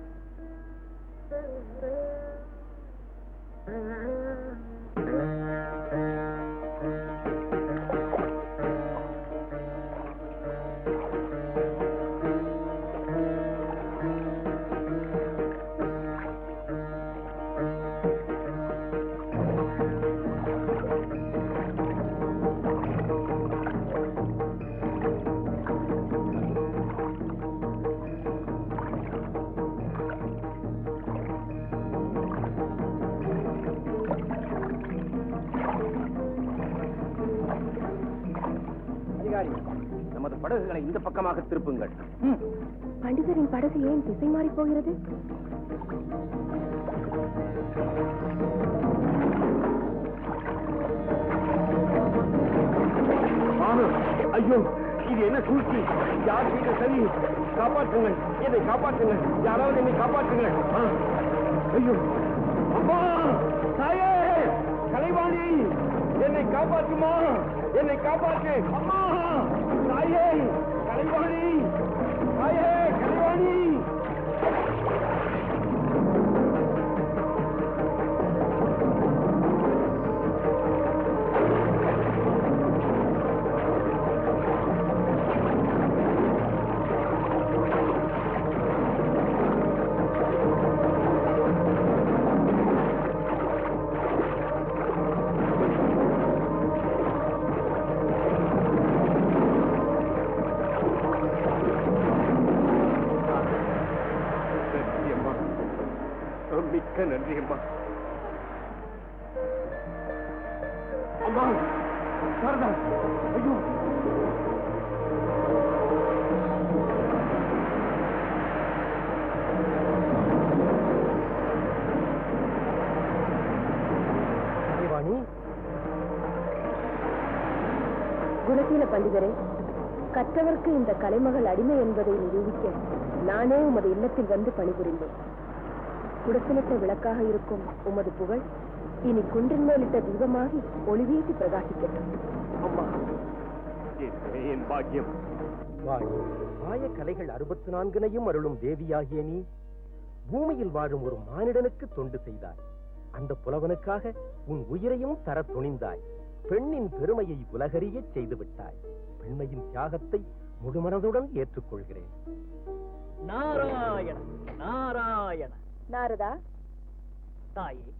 நமது படகுகளை இந்த பக்கமாக திருப்புங்கள். பண்டிதரின் படகு ஏன் திசை மாறி போகிறது? ஐயோ, இது என்ன சூழ்ச்சி? யார் செய்த சரி? காப்பாற்றுங்கள், என்னை காப்பாற்றுங்கள், யாராவது என்னை காப்பாற்றுங்கள். ஐயோ அம்மா, தாயே, கலைவாணி, என்னை காப்பாற்றுமா, என்னை காப்பாற்று. அம்மா, தாயே, கலைவாணி, தாயே, கலைவாணி. மிக்க நன்றி அம்மா. அம்மா, சாரதா, ஐயோ, குணசீல பண்டிதரே, கற்றவர்க்கு இந்த கலைமகள் அடிமை என்பதை நிரூபிக்க நானே உமது இல்லத்தில் வந்து பணிபுரிந்தேன். குடத்திலிட்ட விளக்காக இருக்கும் உமது புகழ் இனி குன்றின் மேலிட்ட தீபமாகி ஒளி வீசி பிரகாசிக்கட்டும். அம்மா, என் பாக்கியம். மாய கலைகள் 64 அருளும் தேவியாகிய நீ பூமியில் வாழும் ஒரு மானிடனுக்கு தொண்டு செய்தாய். அந்த புலவனுக்காக உன் உயிரையும் தர துணிந்தாய். பெண்ணின் பெருமையை உலகறிய செய்து விட்டாய். பெண்மையின் தியாகத்தை முழுமனதுடன் ஏற்றுக்கொள்கிறேன். நாராயண நாராயண. நாரதா, தாயே,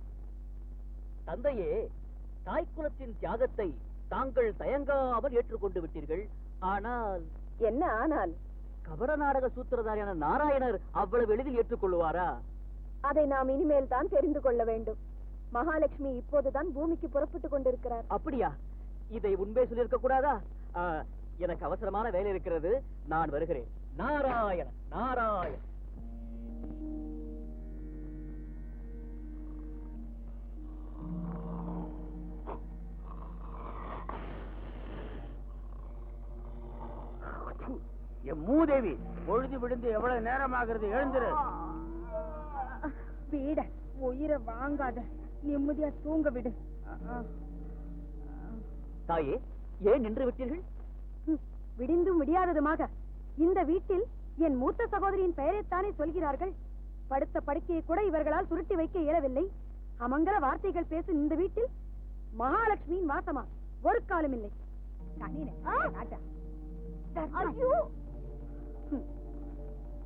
தந்தையே, தாய்க்குலத்தின் தியாகத்தை தாங்கள் தயங்காமல் ஏற்றுக்கொண்டு விட்டீர்கள். ஆனால் என்ன ஆனால்? கபட நாடக சூத்திரதாரியான நாராயணர் அவ்வளவு எளிதில் ஏற்றுக்கொள்வாரா? அதை நாம் இனிமேல் தான் தெரிந்து கொள்ள வேண்டும். மகாலட்சுமி இப்போதுதான் பூமிக்கு புறப்பட்டுக் கொண்டிருக்கிறார். அப்படியா? இதை முன்பே சொல்லியிருக்க கூடாதா? எனக்கு அவசரமான வேலை இருக்கிறது, நான் வருகிறேன். நாராயண நாராயண. மூதேவி, பொழுது விழுந்து எவ்வளவு நேரமாகிறது, எழுந்துரு. வீட உயிரை வாங்காத, நிம்மதியா தூங்க விடு. தாயே, ஏன் நின்று விட்டீர்கள்? விடிந்தும் விடியாததுமாக இந்த வீட்டில் என் மூத்த சகோதரியின் பெயரைத்தானே சொல்கிறார்கள். படுத்த படுக்கையை கூட இவர்களால் சுருட்டி வைக்க இயலவில்லை. அமங்கல வார்த்தைகள் பேசும் இந்த வீட்டில் மகாலட்சுமியின் வாசமா ஒரு காலம் இல்லை.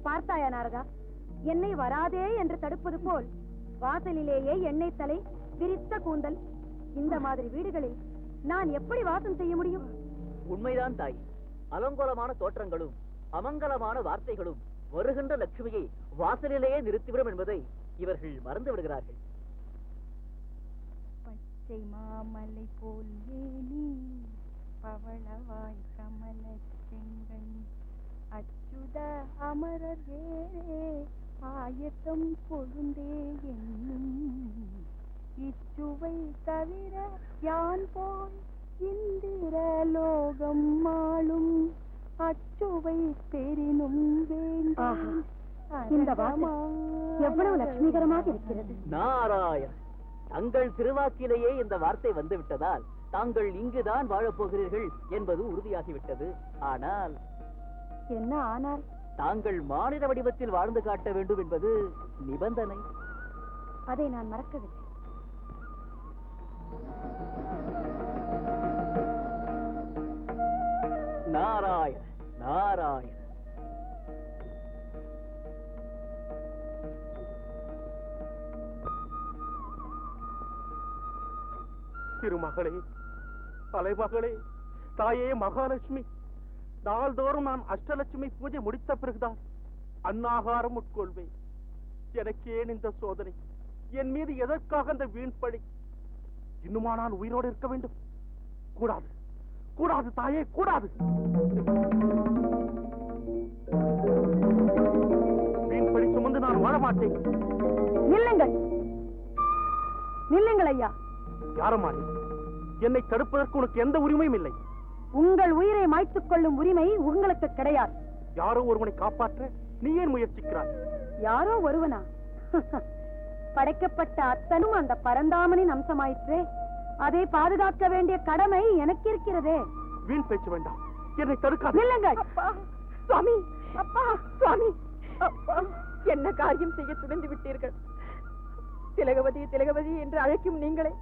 பார்த்தாயா நாரதா? என்னை வராதே என்று தடுப்பது போல் வாசலிலேயே எண்ணெய் தலை, விரித்த கூந்தல். இந்த மாதிரி வீடுகளில் நான் எப்படி வாசம் செய்ய முடியும்? உண்மைதான் தாய். அலங்கோலமான தோற்றங்களும் அமங்கலமான வார்த்தைகளும் வருகின்ற லட்சுமியை வாசலிலேயே நிறுத்திவிடும் என்பதை இவர்கள் மறந்து விடுகிறார்கள். பச்சை மாமலை போல் ஏனி, பவளவாய் கமல செங்கண், அச்சுத அமரர் வேறே ஆயத்தம் கொழுந்தே என்னும் இச்சுவை தவிர யான் போல் இந்திர லோகம் மாளும் அச்சுவை பெரினும் வேண்டும். இந்த வாசம் எவ்வளவு லட்சுமிகரமாக இருக்கிறது. நாராயண, தங்கள் திருவாக்கிலேயே இந்த வார்த்தை வந்து விட்டதால் தாங்கள் இங்குதான் வாழப் போகிறீர்கள் என்பது உறுதியாகிவிட்டது. ஆனால் என்ன ஆனால்? தாங்கள் மாநில வடிவத்தில் வாழ்ந்து காட்ட வேண்டும் என்பது நிபந்தனை. அதை நான் மறக்கவில்லை. நாராயண நாராயண. திருமகளே, தலைமகளே, தாயே மகாலட்சுமி, நாள்தோறும் நான் அஷ்டலட்சுமி பூஜை முடித்த பிறகுதான் அன்னாகாரம் உட்கொள்வேன். எனக்கு ஏன் இந்த சோதனை? என் மீது எதற்காக அந்த வீண் பழி? இன்னுமா நான் உயிரோடு இருக்க வேண்டும்? கூடாது, கூடாது தாயே, கூடாது. வீண் பழி சுமந்து நான் வாழ மாட்டேன். நில்லுங்கள், நில்லுங்கள் ஐயா. யாரம்மா நீ? என்னை தடுப்பதற்கு உனக்கு எந்த உரிமையும் இல்லை. உங்கள் உயிரை மாய்த்துக் கொள்ளும் உரிமை உங்களுக்கு கிடையாது. யாரோ ஒருவனை காப்பாற்ற நீ ஏன் முயற்சிக்கிறாய்? யாரோ ஒருவனா? படைக்கப்பட்ட அத்தனும் அந்த பரந்தாமனின் அம்சமாயிற்றே. அதை பாதுகாக்க வேண்டிய கடமை எனக்கு இருக்கிறதே. வீண் பேச்சு வேண்டாம், என்னை தடுக்காது. நில்லுங்கள். சுவாமி, அப்பா, சுவாமி, அப்பா, என்ன காரியம் செய்ய துணிந்து விட்டீர்கள்? திலகவதி திலகவதி என்று அழைக்கும் நீங்களே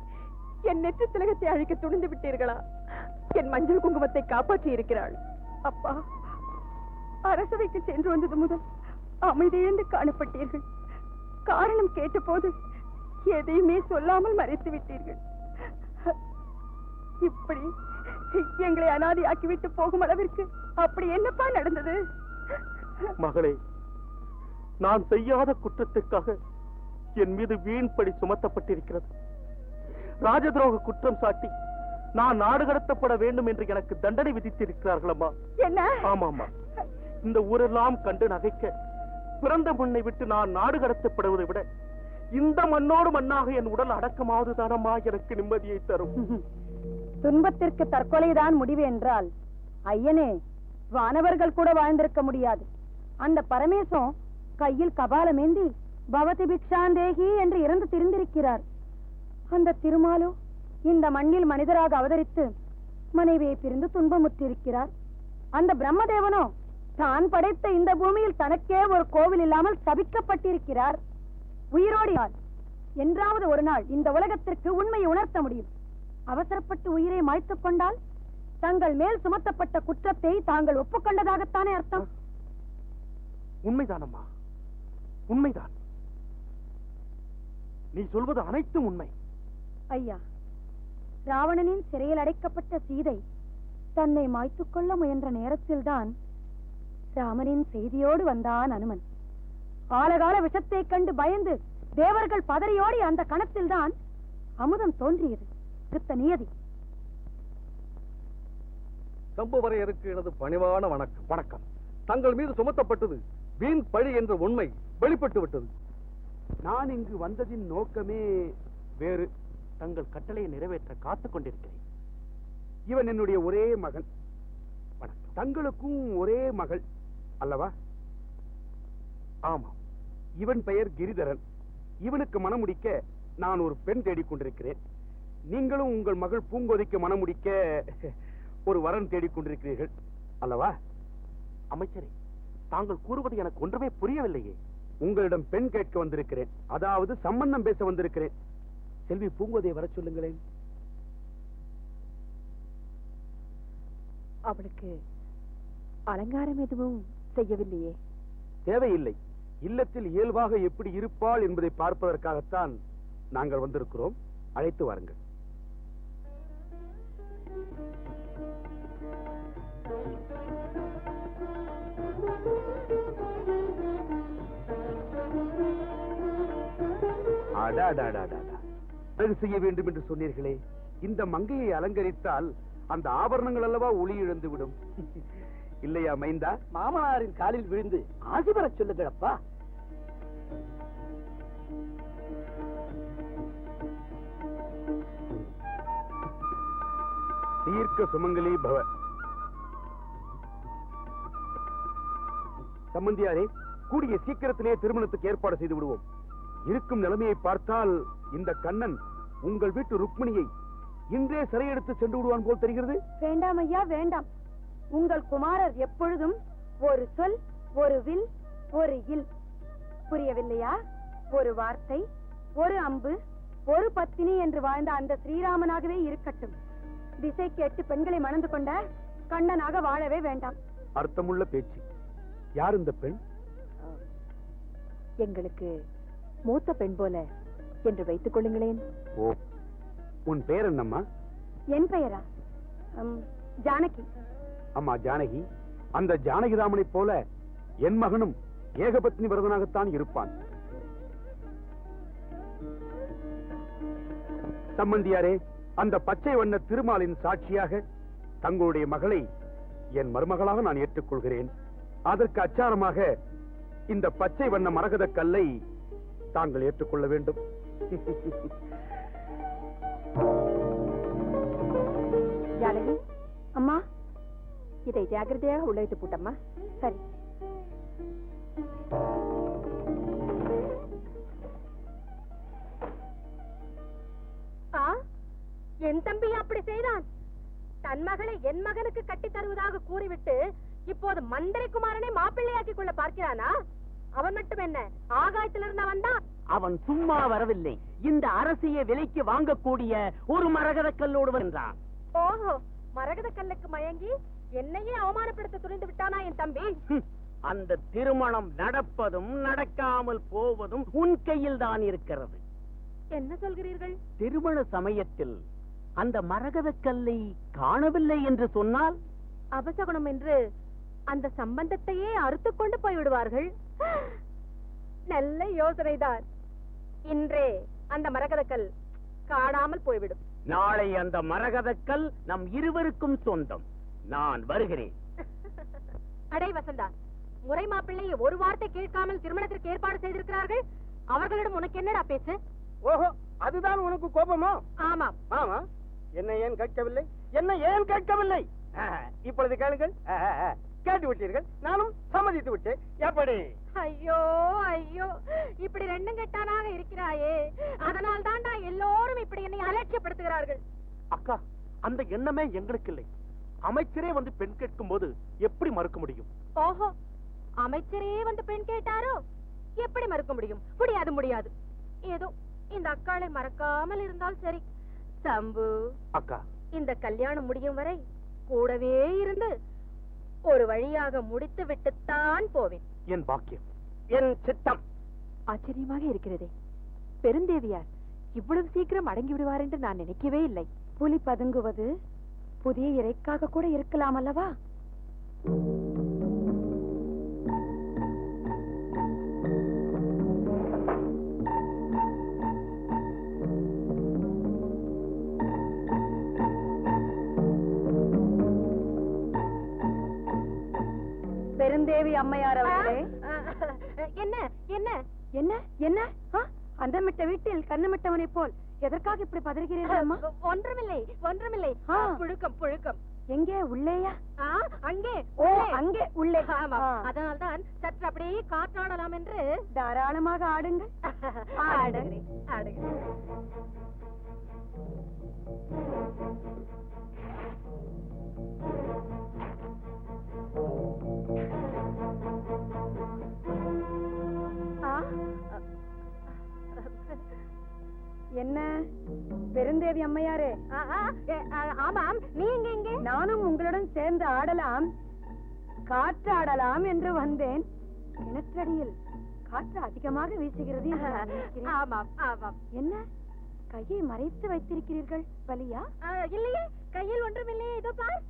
என் நெற்று திலகத்தை அழைக்க துணிந்து விட்டீர்களா? என் மஞ்சள் குங்குமத்தை காப்பாற்றி இருக்கிறாள். அப்பா, அரசவைக்கு சென்று வந்தது முதல் அமைதியிழந்து காணப்பட்டீர்கள். காரணம் கேட்ட போது எதையுமே சொல்லாமல் மறைத்து விட்டீர்கள். இப்படி எங்களை அனாதையாக்கிவிட்டு போகும் அளவிற்கு அப்படி என்னப்பா நடந்தது? மகளே, நான் செய்யாத குற்றத்திற்காக என் மீது வீண்படி சுமத்தப்பட்டிருக்கிறது. ராஜதுரோக குற்றம் சாட்டி நான் நாடு கடத்தப்பட வேண்டும் என்று எனக்கு தண்டனை விதித்திருக்கிறார்கள் அம்மா. என்ன? ஆமாம்மா, இந்த ஊரெல்லாம் கண்டு நகைக்க பிறந்த மண்ணை விட்டு நான் நாடு கடத்தப்படுவதை விட இந்த மண்ணோடு மண்ணாக என் உடல் அடக்கமாவது தானம்மா எனக்கு நிம்மதியை தரும். துன்பத்திற்கு தற்கொலைதான் முடிவு என்றால் ஐயனே, வானவர்கள் கூட வாழ்ந்திருக்க முடியாது. அந்த பரமேசம் கையில் கபாலமேந்தி பவதி பிக்ஷாந்தேகி என்று இறந்து திரிந்திருக்கிறார். அந்த திருமாலோ இந்த மண்ணில் மனிதராக அவதரித்து மனைவியை பிரிந்து துன்பமுற்றிருக்கிறார். அந்த பிரம்மதேவனோ தான் படைத்த இந்த பூமியில் தனக்கே ஒரு கோவில் இல்லாமல் தவிக்கப்பட்டிருக்கிறார். உயிரோடு என்றாவது ஒரு நாள் இந்த உலகத்திற்கு உண்மையை உணர்த்த முடியும். அவசரப்பட்டு உயிரை மாய்த்துக் கொண்டால் தங்கள் மேல் சுமத்தப்பட்ட குற்றத்தை தாங்கள் ஒப்புக்கொண்டதாகத்தானே அர்த்தம். உண்மைதானம்மா, உண்மைதான். நீ சொல்வது அனைத்தும் உண்மை. ஐயா, ராவணனின் சிறையில் அடைக்கப்பட்ட சீதை தன்னை மாய்த்துக் கொள்ள முயன்ற நேரத்தில்தான் ராமனின் செய்தியோடு வந்தான் அனுமன். ஆலகால விஷத்தை கண்டு பயந்து தேவர்கள் பதறியோடி அந்த கணத்தில்தான் அமுதம் தோன்றியது. நியதி. சம்புவரையருக்கு எனது பணிவான வணக்கம். வணக்கம். தங்கள் மீது சுமத்தப்பட்டது வீண் பழி என்ற உண்மை வெளிப்பட்டு விட்டது. நான் இங்கு வந்ததின் நோக்கமே வேறு. தங்கள் கட்டளையை நிறைவேற்ற காத்துக் கொண்டிருக்கிறேன். இவன் என்னுடைய ஒரே மகன். தங்களுக்கும் ஒரே மகள் அல்லவா? ஆமாம். இவன் பெயர் கிரிதரன். இவனுக்கு மணமுடிக்க நான் ஒரு பெண் தேடிக்கொண்டிருக்கிறேன். நீங்களும் உங்கள் மகள் பூங்கோதைக்கு மணமுடிக்க ஒரு வரன் தேடிக்கொண்டிருக்கிறீர்கள் அல்லவா? அமைச்சரே, தாங்கள் கூறுவது எனக்கு ஒன்றுமே புரியவில்லையே. உங்களிடம் பெண் கேட்க வந்திருக்கிறேன். அதாவது சம்பந்தம் பேச வந்திருக்கிறேன். செல்வி பூங்கோதையை வர சொல்லுங்களேன். அவளுக்கு அலங்காரம் எதுவும் செய்யவில்லையே? தேவையில்லை. இல்லத்தில் இயல்பாக எப்படி இருப்பாள் என்பதை பார்ப்பதற்காகத்தான் நாங்கள் வந்திருக்கிறோம். அழைத்து வாருங்கள். அழகு செய்ய வேண்டும் என்று சொன்னீர்களே, இந்த மங்கையை அலங்கரித்தால் அந்த ஆபரணங்கள் அல்லவா ஒளி இழந்து விடும். இல்லையா மைந்தா? மாமனாரின் காலில் விழுந்து ஆசி பெறச் சொல்லுங்களப்பா. தீர்க்க சுமங்கலி பவ. சம்பந்தியாரே, கூடிய சீக்கிரத்திலே திருமணத்துக்கு ஏற்பாடு செய்து விடுவோம். இருக்கும் நிலைமையை பார்த்தால் இந்த கண்ணன் உங்கள் வீட்டு ருக்மிணியை இன்றே சிறையெடுத்து சென்று விடுவான் போல் தெரிகிறது. வேண்டாம் ஐயா, வேண்டாம். உங்கள் குமாரர் எப்பொழுதும் ஒரு சொல், ஒரு வில், ஒரு இல். புரியவில்லையா? ஒரு வார்த்தை, ஒரு அம்பு, ஒரு பத்தினி என்று வாழ்ந்த அந்த ஸ்ரீராமனாகவே இருக்கட்டும். திசை கேட்டு பெண்களை மணந்து கொண்ட கண்ணனாக வாழவே வேண்டாம். அர்த்தமுள்ள பேச்சு. யார் இந்த பெண்? எங்களுக்கு மூத்த பெண் போல என்று வைத்துக் கொள்ளுங்களேன். ஓ, உன் பெயர் என்னம்மா? என் பெயரா? ஜானகி. அம்மா ஜானகி, அந்த ஜானகிராமனை போல என் மகனும் ஏகபத்னி விரதனாகத்தான் இருப்பான். சம்பந்தியாரே, அந்த பச்சை வண்ண திருமாலின் சாட்சியாக தங்களுடைய மகளை என் மருமகளாக நான் ஏற்றுக்கொள்கிறேன். அதற்கு அச்சாரமாக இந்த பச்சை வண்ண மரகத கல்லை தாங்கள் ஏற்றுக்கொள்ள வேண்டும். ஜானகி, அம்மா, இதை ஜாகிரதையாக உள்ள வைத்து போட்டம்மா. சரி. என் தம்பி அப்படி செய்தான். தன் மகளை என் மகனுக்கு கட்டி தருவதாக கூறிவிட்டு இப்போது மந்திரி குமாரனை மாப்பிள்ளையாக்கி கொள்ள பார்க்கிறானா? அவன் மட்டும் என்ன, ஆகாயத்திலிருந்து வந்தான்? அவன் சும்மா வரவில்லை. இந்த அரசியை விலைக்கு வாங்கக்கூடிய ஒரு மரகத கல்லோடு வந்தான். ஓஹோ, மரகத கல்லுக்கு மயங்கி என்னையே அவமானப்படுத்த துணிந்து விட்டானா என் தம்பி? அந்த திருமணம் நடப்பதும் நடக்காமல் போவதும் உன் கையில் தான் இருக்கிறது. என்ன சொல்கிறீர்கள்? திருமண சமயத்தில் அந்த மரகத கல்லை காணவில்லை என்று சொன்னால் அபசகுணம் என்று அந்த சம்பந்தத்தையே அறுத்துக் கொண்டு போய்விடுவார்கள். நல்ல யோசனைதான். இன்றே அந்த மரகதக்கல் காணாமல் போய்விடும். நாளை அந்த மரகதக்கல் நம் இருவருக்கும் சொந்தம். நான் வருகிறேன். அடே வசந்தா, முறை மாப்பிள்ளையை ஒரு வார்த்தை கேட்காமல் திருமணத்திற்கு ஏற்பாடு செய்திருக்கிறார்கள். அவர்களிடம் உனக்கு என்னடா பேசு? ஓஹோ, அதுதான் உனக்கு கோபமோ? ஆமாம். ஆமா, என்ன ஏன் கேட்கவில்லை? என்ன ஏன் கேட்கவில்லை? இப்பொழுது கேளுங்கள். கேட்டு விட்டீர்கள், நானும் சம்மதித்து விட்டேன். எப்படி? ஐயோ ஐயோ, இப்படி ரெண்டும் கெட்டானாக இருக்கிறாயே, அதனால் தான்டா எல்லோரும் இப்படி என்னை அலட்சியப்படுத்துகிறார்கள். அக்கா, அந்த எண்ணமே எங்களுக்கு இல்லை. அமைச்சரே வந்து பெண் கேட்கும் போது எப்படி மறுக்க முடியும்? ஓஹோ, அமைச்சரே வந்து பெண் கேட்டாரோ? எப்படி மறுக்க முடியும்? முடியாது முடியாது. ஏதோ இந்த அக்காளை மறக்காமல் இருந்தால் சரி. சம்பு அக்கா, இந்த கல்யாணம் முடியும் வரை கூடவே இருந்து ஒரு வழியாக முடித்து விட்டுத்தான் போவேன். என் பாக்கியம், என் சித்தம். ஆச்சரியமாக இருக்கிறதே, பெருந்தேவியார் இவ்வளவு சீக்கிரம் அடங்கி விடுவார் என்று நான் நினைக்கவே இல்லை. புலி பதுங்குவது புதிய இறைக்காக கூட இருக்கலாம் அல்லவா? பெருந்தேவி அம்மையார் அவர்களே. என்ன என்ன என்ன என்ன? அந்தமிட்ட வீட்டில் கண்ணுமிட்டவனை போல் எதற்காக இப்படி பதறுகிறீர்கள் அம்மா? ஒன்றுமில்லை ஒன்றுமில்லை. புழுக்கம் புழுக்கம். எங்கே? உள்ளேயா? அங்கே. ஓ, அங்கே உள்ளே. அதனால்தான் சற்று அப்படியே காற்றாடலாம் என்று. தாராளமாக ஆடுங்கள். ஆடுகிறேன் ஆடுகிறேன். என்ன பெருந்தேவி அம்மையாரே? ஆமாம், நீங்க எங்கே? நானும் உங்களுடன் சேர்ந்து ஆடலாம், காற்றாடலாம் என்று வந்தேன். கிணற்றடியில் காற்று அதிகமாக வீசுகிறது என்று நான் நினைக்கிறேன். ஆமாம் ஆமாம். என்ன கையை மறைத்து வைத்திருக்கிறீர்கள்? வலியா? இல்லையே, கையில் ஒன்றும் இல்லையே. இதோ பார்.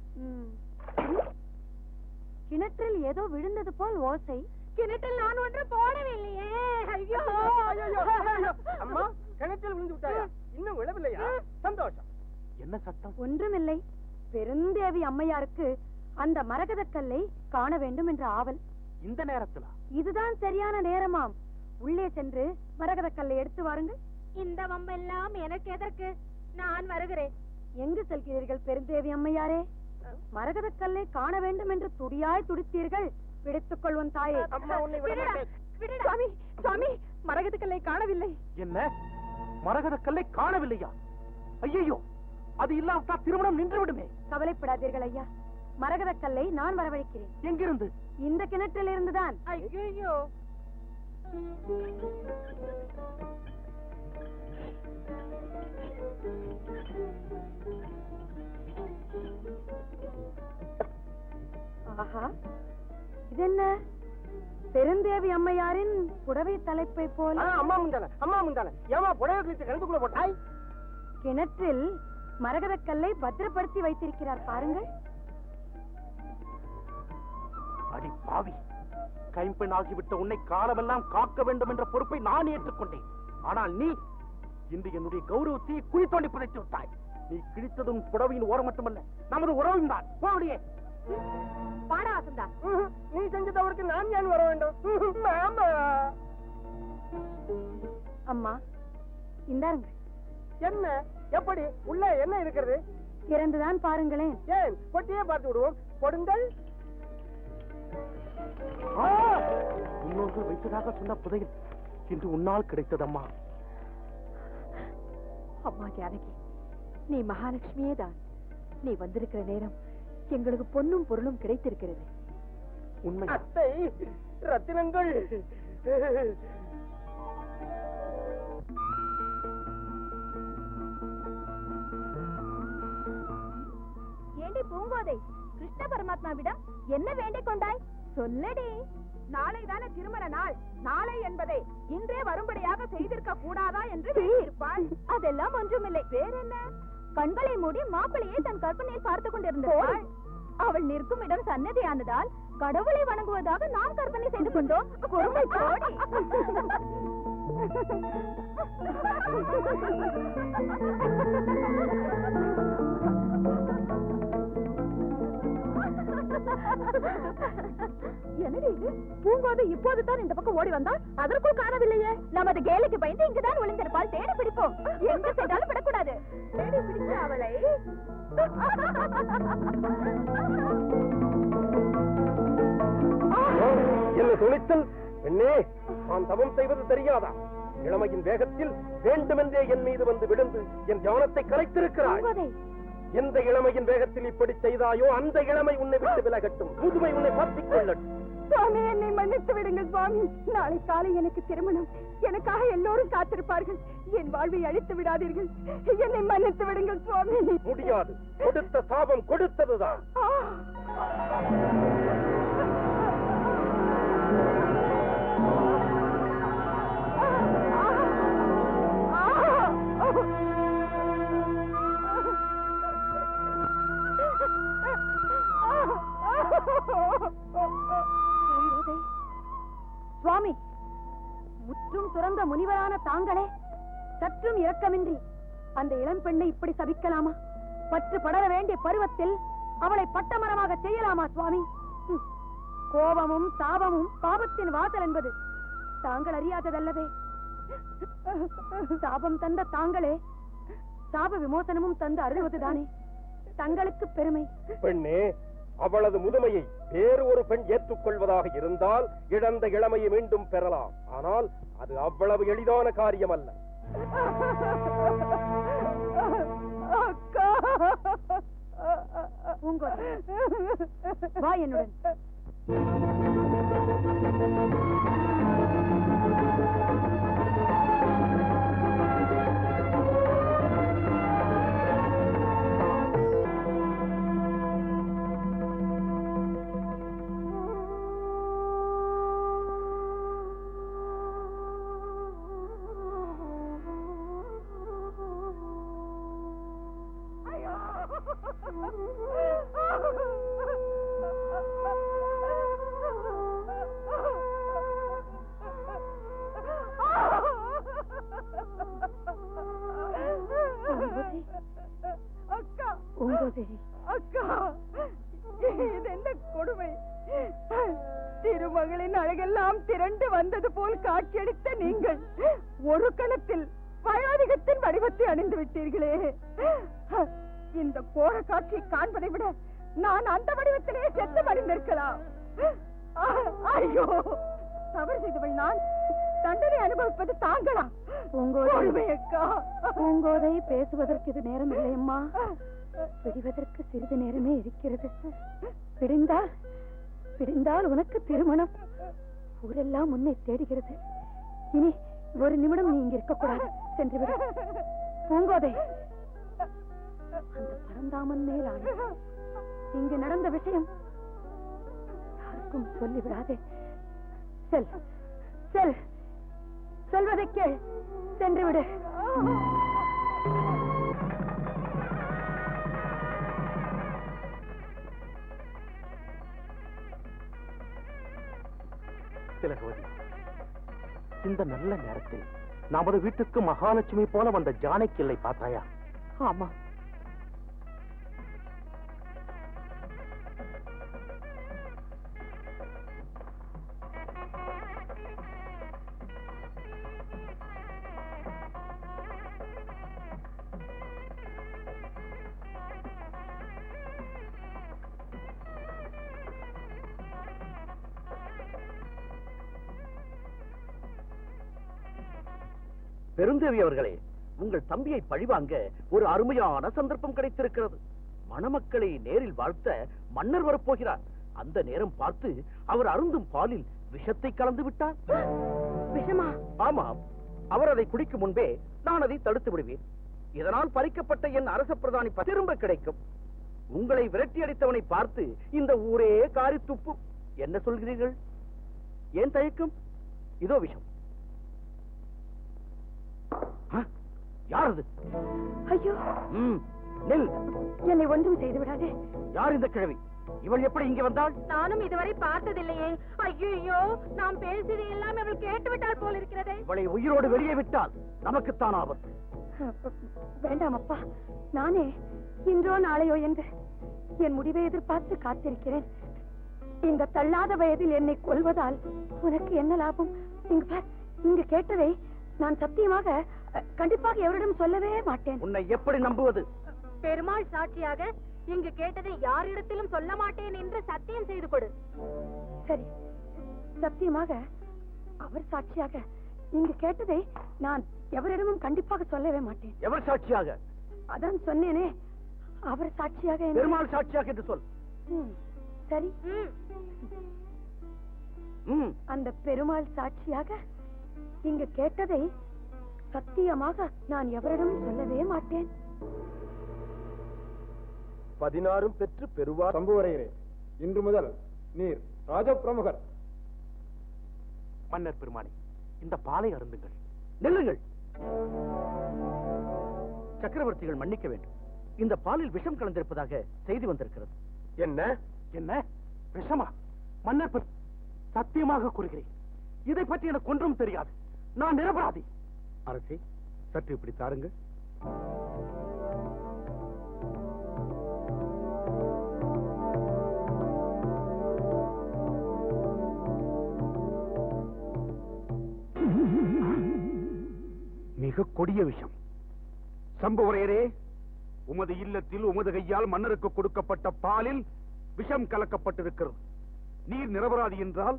கிணற்றில் ஏதோ விழுந்தது போல் ஓசை. கிணற்றில் நான் ஒன்று போடவில்லையே. ஐயோ அம்மா, கிணற்றில் விழுந்து விட்டாயா? இன்னும் விழவில்லையா? சந்தோஷம். என்ன சத்தம்? ஒன்றுமில்லை. பெருந்தேவி அம்மையாருக்கு அந்த மரகத கல்லை காண வேண்டும் என்ற ஆவல். இந்த நேரத்துல? இதுதான் சரியான நேரமாம். உள்ளே சென்று மரகத கல்லை எடுத்து வாருங்கள். இந்த வம்பெல்லாம் எனக்கு எதற்கு? நான் வருகிறேன். எங்கு செல்கிறீர்கள் பெருந்தேவி அம்மையாரே? மரகத கல்லை காண வேண்டும் என்று துடியாய் துடித்தீர்கள். பிடித்துக் கொள்வன் தாயே. அம்மா, உன்னை விட மாட்டேன். சுவாமி, சுவாமி, மரகத கல்லை காணவில்லை. என்ன, மரகத கல்லை காணவில்லையா? ஐயோ, அது இல்லாவிட்டா திருமணம் நின்று விடுமே. கவலைப்படாதீர்கள் ஐயா, மரகத கல்லை நான் வரவழைக்கிறேன். எங்கிருந்து? இந்த கிணற்றில் இருந்துதான். ஐயோ, ஆஹா, இதென்ன பெருந்தேவி அம்மையாரின் புடவை தலைப்பை போல. அம்மா முந்தான, அம்மா முந்தான. ஏமா புடவை கிழிச்சு கிணத்துக்குள்ள போட்டாய்? கிணற்றில் மரகத கல்லை பத்திரப்படுத்தி வைத்திருக்கிறார் பாருங்கள். அடி பாவி, கைம்பெண் ஆகிவிட்ட உன்னை காலமெல்லாம் காக்க வேண்டும் என்ற பொறுப்பை நான் ஏற்றுக்கொண்டேன். ஆனால் நீ இன்று என்னுடைய கௌரவத்தை குழி தோண்டி புதைத்து விட்டாய். நீ கிழித்ததும் புடவையின் ஓரம் மட்டுமல்ல, நமது உறவும் தான். போடியே. பாடா வசந்தா. நீ செஞ்ச தவறுக்கு நான் ஏன் வர வேண்டும்? மாமா. அம்மா, இந்தாருங்க. என்ன? எப்படி? உள்ள என்ன இருக்கிறது? திறந்துதான் பாருங்களேன். ஏன் பொட்டியே பார்த்து விடுவோம். கொடுங்கள். முன்னோர்கள் வைத்ததாக சொன்ன புதையல் இன்று உன்னால் கிடைத்ததம்மா. அம்மா ஜானகி, நீ மகாலட்சுமியே தான். நீ வந்திருக்கிற நேரம் எங்களுக்கு பொன்னும் பொருளும் கிடைத்திருக்கிறது. உண்மை. அத்தை, ரத்தினங்கள். ஏண்டி பூங்கோதை, கிருஷ்ண பரமாத்மாவிடம் என்ன வேண்டிக் கொண்டாய்? சொல்லடி. நாளை தானே திருமண நாள். நாளை என்பதை இன்றே வரும்படியாக செய்திருக்க கூடாதா என்று வேண்டியிருப்பாள். அதெல்லாம் ஒன்றுமில்லை. வேற என்ன? கண்களை மூடி மாப்பிளையை தன் கற்பனையில் பார்த்துக் கொண்டிருந்தாள். அவள் நிற்கும் இடம் சன்னதியானதால் கடவுளை வணங்குவதாக நாம் கற்பனை செய்து கொண்டோம். பொறுமை கோடி. என்னடி இது? பூங்கோதை இப்போதுதான் இந்த பக்கம் ஓடி வந்தால் அதற்குள் காணவில்லையே. நமது கேலுக்கு பயந்து இங்குதான் ஒளிந்திருப்பாள். தேடி பிடிப்போம். எங்க சென்றாலும் விடக்கூடாது. தேடி பிடிச்ச அவளை என்ன துணித்தல்? பெண்ணே, நான் தவம் செய்வது தெரியாதா? இளமையின் வேகத்தில் வேண்டுமென்றே என் மீது வந்து விழுந்து என் ஞானத்தை கலைத்திருக்கிறாய். எந்த இளமையின் வேகத்தில் இப்படி செய்தாயோ அந்த இளமை உன்னை விட்டு விலகட்டும். முதுமை உன்னை பார்த்துக் கொள்ளட்டும். சுவாமி, என்னை மன்னித்து விடுங்கள் சுவாமி. நாளை காலை எனக்கு திருமணம். எனக்காக எல்லோரும் காத்திருப்பார்கள். என் வாழ்வை அழித்து விடாதீர்கள். என்னை மன்னித்து விடுங்கள் சுவாமி. முடியாது. கொடுத்த சாபம் கொடுத்ததுதான். சுவாமி, முற்றும் துறந்த முனிவரான தாங்களே சற்றும் இரக்கமின்றி அந்த இளம் பெண்ணை இப்படி சபிக்கலாமா? பற்று படர வேண்டிய பருவத்தில் அவளை பட்டமரமாக செய்யலாமா சுவாமி? கோபமும் தாபமும் பாவத்தின் வாசல் என்பது தாங்கள் அறியாததல்லவே. சாபம் தந்த தாங்களே சாப விமோசனமும் தந்து அருள்வதுதானே தங்களுக்கு பெருமை. பெண்ணே, அவளது முதுமையை வேறு ஒரு பெண் ஏற்றுக்கொள்வதாக இருந்தால் இழந்த இளமையை மீண்டும் பெறலாம். ஆனால் அது அவ்வளவு எளிதான காரியம் அல்ல. பூங்கோதை, வா என்னுடன். அக்கா பூங்கோதை, அக்கா, இது என்ன கொடுமை! திருமகளின் அழகெல்லாம் திரண்டு வந்தது போல் காட்சியளித்த நீங்கள் ஒரு கணத்தில் வயோதிகத்தின் வடிவத்தை அணிந்து விட்டீர்களே. இந்த கோர காட்சியை காண்பதை விட நான் அந்த வடிவத்திலே செத்து மடிந்திருக்கலாம். ஐயோ, தவறு செய்தவள் நான், தண்டனை அனுபவிப்பது தாங்களா? அக்கா, பூங்கோதை, பேசுவதற்கு இது நேரம் இல்லையம்மா. விடுவதற்கு சிறிது நேரமே இருக்கிறது. விடிந்தால் உனக்கு திருமணம். ஊரெல்லாம் உன்னை தேடுகிறது. இனி ஒரு நிமிடம் நீ இங்க இருக்கக்கூடாது. சென்று விடு பூங்கோதை. அந்த பரந்தாமன் மேல் ஆணை, இங்கு நடந்த விஷயம் யாருக்கும் சொல்லிவிடாதே. செல் செல், சொல்வதை கேள். சென்று விடு. திலகவதி, இந்த நல்ல நேரத்தில் நமது வீட்டுக்கு மகாலட்சுமி போல வந்த ஜானகி இல்லை பார்த்தாயா? ஆமா, பெருந்தேவி அவர்களே, உங்கள் தம்பியை பழிவாங்க ஒரு அருமையான சந்தர்ப்பம் கிடைத்திருக்கிறது. மணமக்களை நேரில் வாழ்த்த மன்னர் வரப்போகிறார். அந்த நேரம் பார்த்து அவர் அருந்தும் பாலில் விஷத்தை கலந்து விட்டார். விஷமா? ஆமாம், அவர் அதை குடிக்கும் முன்பே நான் அதை தடுத்து விடுவேன். இதனால் பறிக்கப்பட்ட என் அரச பிரதானி திரும்ப கிடைக்கும். உங்களை விரட்டி அடித்தவனை பார்த்து இந்த ஊரே காரி துப்பும். என்ன சொல்கிறீர்கள்? ஏன் தயக்கம்? இதோ விஷம். யாரது? ஐயோ, நெல். என்னை ஒன்றும் செய்து விடாதே. யார் இந்த கிழவி? இவள் எப்படி இங்கே வந்தாள்? நானும் இதுவரை பார்த்ததில்லையே. ஐயோ, நாம் பேசியது எல்லாம் அவள் கேட்டு விட்டால் போல் இருக்கிறதே. இவளை உயிரோடு வெளியே விட்டால் நமக்குத்தான் ஆபத்து. வேண்டாம் அப்பா, நானே இன்றோ நாளையோ என்று என் முடிவை எதிர்பார்த்து காத்திருக்கிறேன். இந்த தள்ளாத வயதில் என்னை கொல்வதால் உனக்கு என்ன லாபம்? இங்கு கேட்டதை நான் சத்தியமாக கண்டிப்பாக எவரிடம் சொல்லவே மாட்டேன். உன்னை எப்படி நம்புவது? பெருமாள் சாட்சியாக இங்கு கேட்டதை யாரிடத்திலும் சொல்ல மாட்டேன் என்று சத்தியம் செய்து கொடு. சரி, சத்தியமாக அவர் சாட்சியாக இங்கு கேட்டதை நான் எவரிடமும் கண்டிப்பாக சொல்லவே மாட்டேன். எவர் சாட்சியாக? அதான் சொன்னேனே, அவர் சாட்சியாக. பெருமாள் சாட்சியாக என்று சொல். சரி, அந்த பெருமாள் சாட்சியாக இங்கு கேட்டதை சத்தியமாக நான் எவரிடம் சொல்லவே மாட்டேன். 16 பெற்று பெறுவார். சம்புவரையரே, இன்று முதல் நீர் ராஜபிரமுகர். மன்னர் பெருமானே, இந்த பாலை அருந்துங்கள். நெல்லுங்கள். சக்கரவர்த்திகள் மன்னிக்க வேண்டும். இந்த பாலில் விஷம் கலந்திருப்பதாக செய்தி வந்திருக்கிறது. என்ன என்ன விஷமா? மன்னர் சத்தியமாக கூறுகிறேன், இதை பற்றி எனக்கு ஒன்றும் தெரியாது. நான் நிரபராதி. அரசே, சற்று இப்படி தாருங்கள். மிக கொடிய விஷயம். சம்புவரையரே, உமது இல்லத்தில் உமது கையால் மன்னருக்கு கொடுக்கப்பட்ட பாலில் விஷம் கலக்கப்பட்டிருக்கிறது. நீர் நிரபராதி என்றால்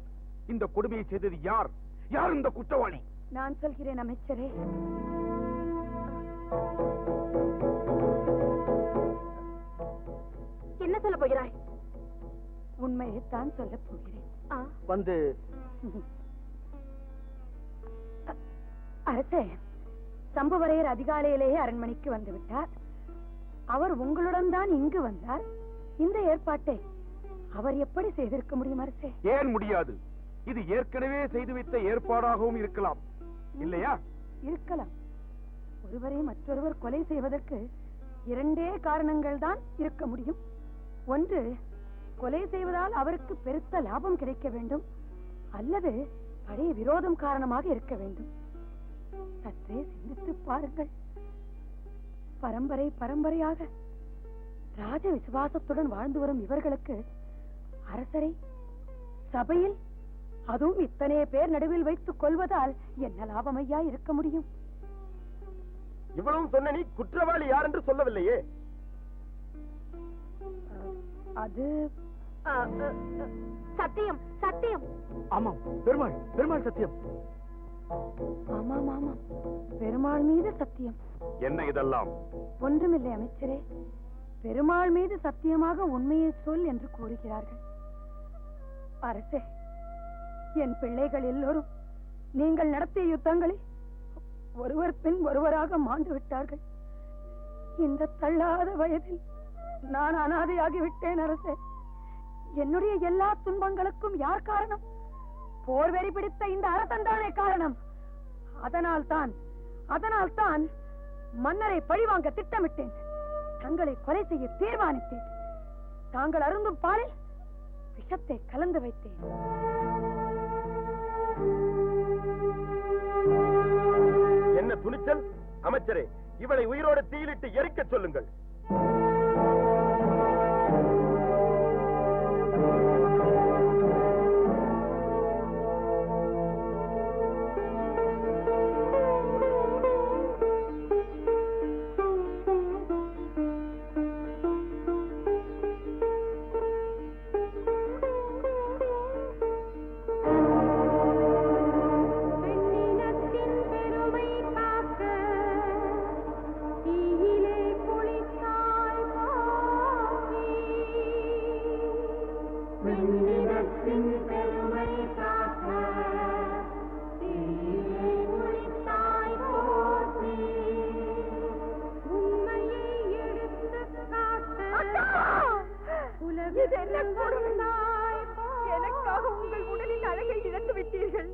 இந்த கொடுமையை செய்தது யார்? யார் இந்த குற்றவாளி? நான் சொல்கிறேன் அமைச்சரே. என்ன சொல்ல போகிறாய்? உண்மையைத்தான் சொல்ல போகிறேன். வந்து அரசே, சம்புவரையர் அதிகாலையிலேயே அரண்மனைக்கு வந்து விட்டார். அவர் உங்களுடன் தான் இங்கு வந்தார். இந்த ஏற்பாட்டை அவர் எப்படி செய்திருக்க முடியும் அரசே? ஏன் முடியாது? இது ஏற்கனவே செய்து வைத்த ஏற்பாடாகவும் இருக்கலாம், இல்லையா? இருக்கலாம். ஒருவரை மற்றொருவர் கொலை செய்வதற்கு இரண்டே காரணங்கள் தான் இருக்க முடியும். ஒன்று, கொலை செய்வதால் அவருக்கு பெருத்த லாபம் கிடைக்க வேண்டும், அல்லது பழைய விரோதம் காரணமாக இருக்க வேண்டும். சற்றே சிந்தித்து பாருங்கள். பரம்பரையாக ராஜ விசுவாசத்துடன் வாழ்ந்து வரும் இவர்களுக்கு அரசரை சபையில், அதுவும் இத்தனை பேர் நடுவில் வைத்துக் கொள்வதால் என்ன லாபம் ஐயா இருக்க முடியும்? இவ்வளவு சொன்ன நீ குற்றவாளி யார் என்று சொல்லவில்லையே. அது சத்தியம் சத்தியம். ஆமாம், பெருமாள் சத்தியம். ஆமாம் ஆமாம், பெருமாள் மீது சத்தியம். என்ன இதெல்லாம்? ஒன்றுமில்லை அமைச்சரே, பெருமாள் மீது சத்தியமாக உண்மையை சொல் என்று கூறுகிறார்கள். அரசே, என் பிள்ளைகள் எல்லோரும் நீங்கள் நடத்திய யுத்தங்களில் ஒருவர் பின் ஒருவராக மாண்டு விட்டார்கள். இந்த தள்ளாத வயதில் நான் அனாதையாகி விட்டேன். அரசே, என்னுடைய எல்லா துன்பங்களுக்கும் யார் காரணம்? போர்வெறி பிடித்த இந்த அரசன் தானே காரணம். அதனால் தான் மன்னரை பழிவாங்க திட்டமிட்டேன். தங்களை கொலை செய்ய தீர்மானித்தேன். தாங்கள் அருந்தும் பாலில் விஷத்தை கலந்து வைத்தேன். என்ன துணிச்சல்! அமைச்சரே, இவளை உயிரோடு தீயிலிட்டு எரிக்க சொல்லுங்கள். எனக்காக உங்கள் உடலின் அழகை இழந்து விட்டீர்கள்.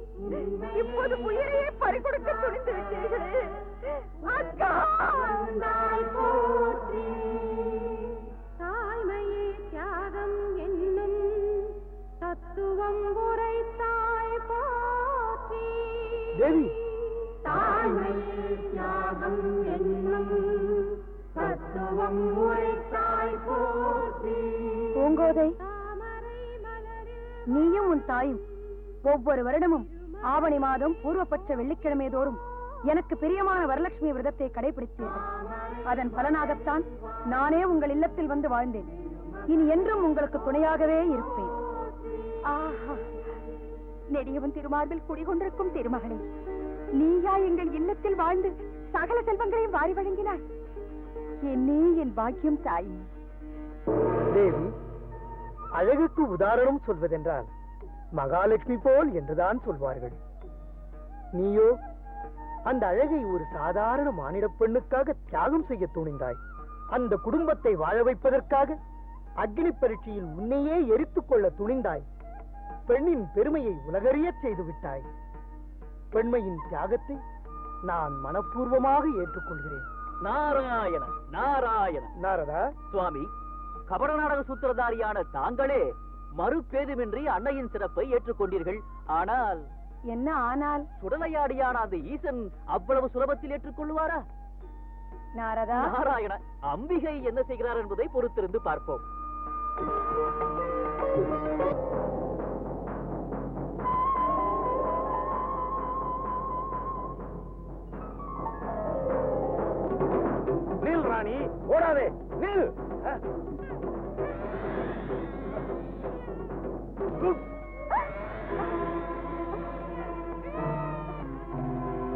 இப்போது உயிரையே பறிகொடுக்க துணிந்து விட்டீர்களே. அக்கா, தாய்மையே தியாகம் என்னும் தத்துவம் உரைத்தாய் போற்றி. தேவி, தாய்மையே தியாகம் என்னும் தத்துவம் உரைத்தாய் போற்றி. பூங்கோதை, நீயும் உன் தாயும் ஒவ்வொரு வருடமும் ஆவணி மாதம் பூர்வபட்ச வெள்ளிக்கிழமை தோறும் எனக்கு பிரியமான வரலட்சுமி விரதத்தை கடைபிடித்தீர்கள். அதன் பலனாகத்தான் நானே உங்கள் இல்லத்தில் வந்து வாழ்ந்தேன். இனி என்றும் உங்களுக்கு துணையாகவே இருப்பேன். ஆஹா, நெடியவன் திருமார்பில் குடிகொண்டிருக்கும் திருமகனே, நீயா எங்கள் இல்லத்தில் வாழ்ந்து சகல செல்வங்களையும் வாரி வழங்கினாய். என்னே என் பாக்கியம் தாயே. தேவி, அழகுக்கு உதாரணம் சொல்வதென்றால் மகாலட்சுமி போல் என்றுதான் சொல்வார்கள். நீயோ அந்த அழகை ஒரு சாதாரண மானிட பெண்ணுக்காக தியாகம் செய்ய துணிந்தாய். அந்த குடும்பத்தை வாழ வைப்பதற்காக அக்னி பரீட்சையில் உன்னையே எரித்துக் கொள்ள துணிந்தாய். பெண்ணின் பெருமையை உலகறியச் செய்து விட்டாய். பெண்மையின் தியாகத்தை நான் மனப்பூர்வமாக ஏற்றுக்கொள்கிறேன். நாராயண நாராயண. நாரதா, சுவாமி, கபட நாடக சூத்திரதாரியான தாங்களே மறுபேதுமின்றி அன்னையின் சிறப்பை ஏற்றுக்கொண்டீர்கள். ஆனால் என்ன ஆனால்? சுடலையாடியான அந்த ஈசன் அவ்வளவு சுலபத்தில் ஏற்றுக்கொள்வாரா? நாரதா, நாராயண, அம்பிகை என்ன செய்கிறார் என்பதை பொறுத்திருந்து பார்ப்போம். நில் ராணி, ஓடாதே, நில்.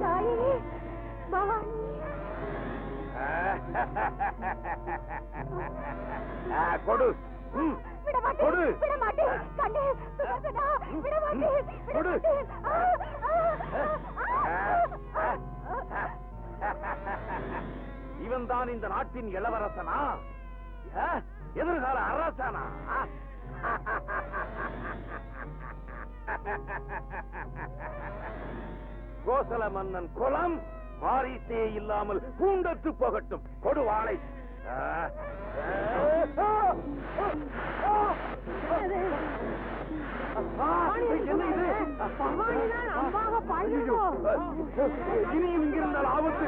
தாயே, பவானி. கொடு, விட மாட்டேன், கொடு. விட மாட்டேன். கண்ணே, சுதர்சனா, விட மாட்டேன், விட கொடு. மாட்டேன். இவன் தான் இந்த நாட்டின் இளவரசனா? எதிர்கால அரசனா? கோசல மன்னன் குலம் மாறித்தே இல்லாமல் பூண்டத்து போகட்டும். கொடு வாளை. என்ன இது? இனியும் இங்கிருந்தால் ஆபத்து.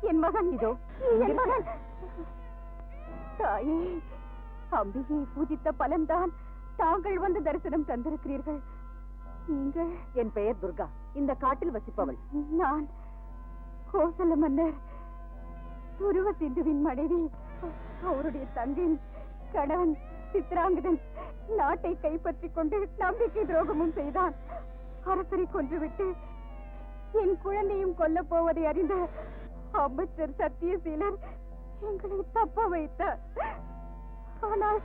என் மகன் இதோ, என் மகன். தாயே, அம்பிகையை பூஜித்த பலன்தான் தாங்கள் வந்து தரிசனம் தந்திருக்கிறீர்கள். நீங்கள்? என் பெயர் துர்கா, இந்த காட்டில் வசிப்பவள். நான் கோசல மன்னர் துருவ சிந்துவின் மனைவி. அவருடைய தங்கையின் கணவன் சித்ராங்கதன் நாட்டை கைப்பற்றிக் கொண்டு நம்பிக்கை துரோகமும் செய்தான். அரசரை கொன்றுவிட்டு என் குழந்தையும் கொல்ல போவதை அறிந்த அமைச்சர் சத்தியசீலர் எங்களை தப்ப வைத்தார். ஆனால்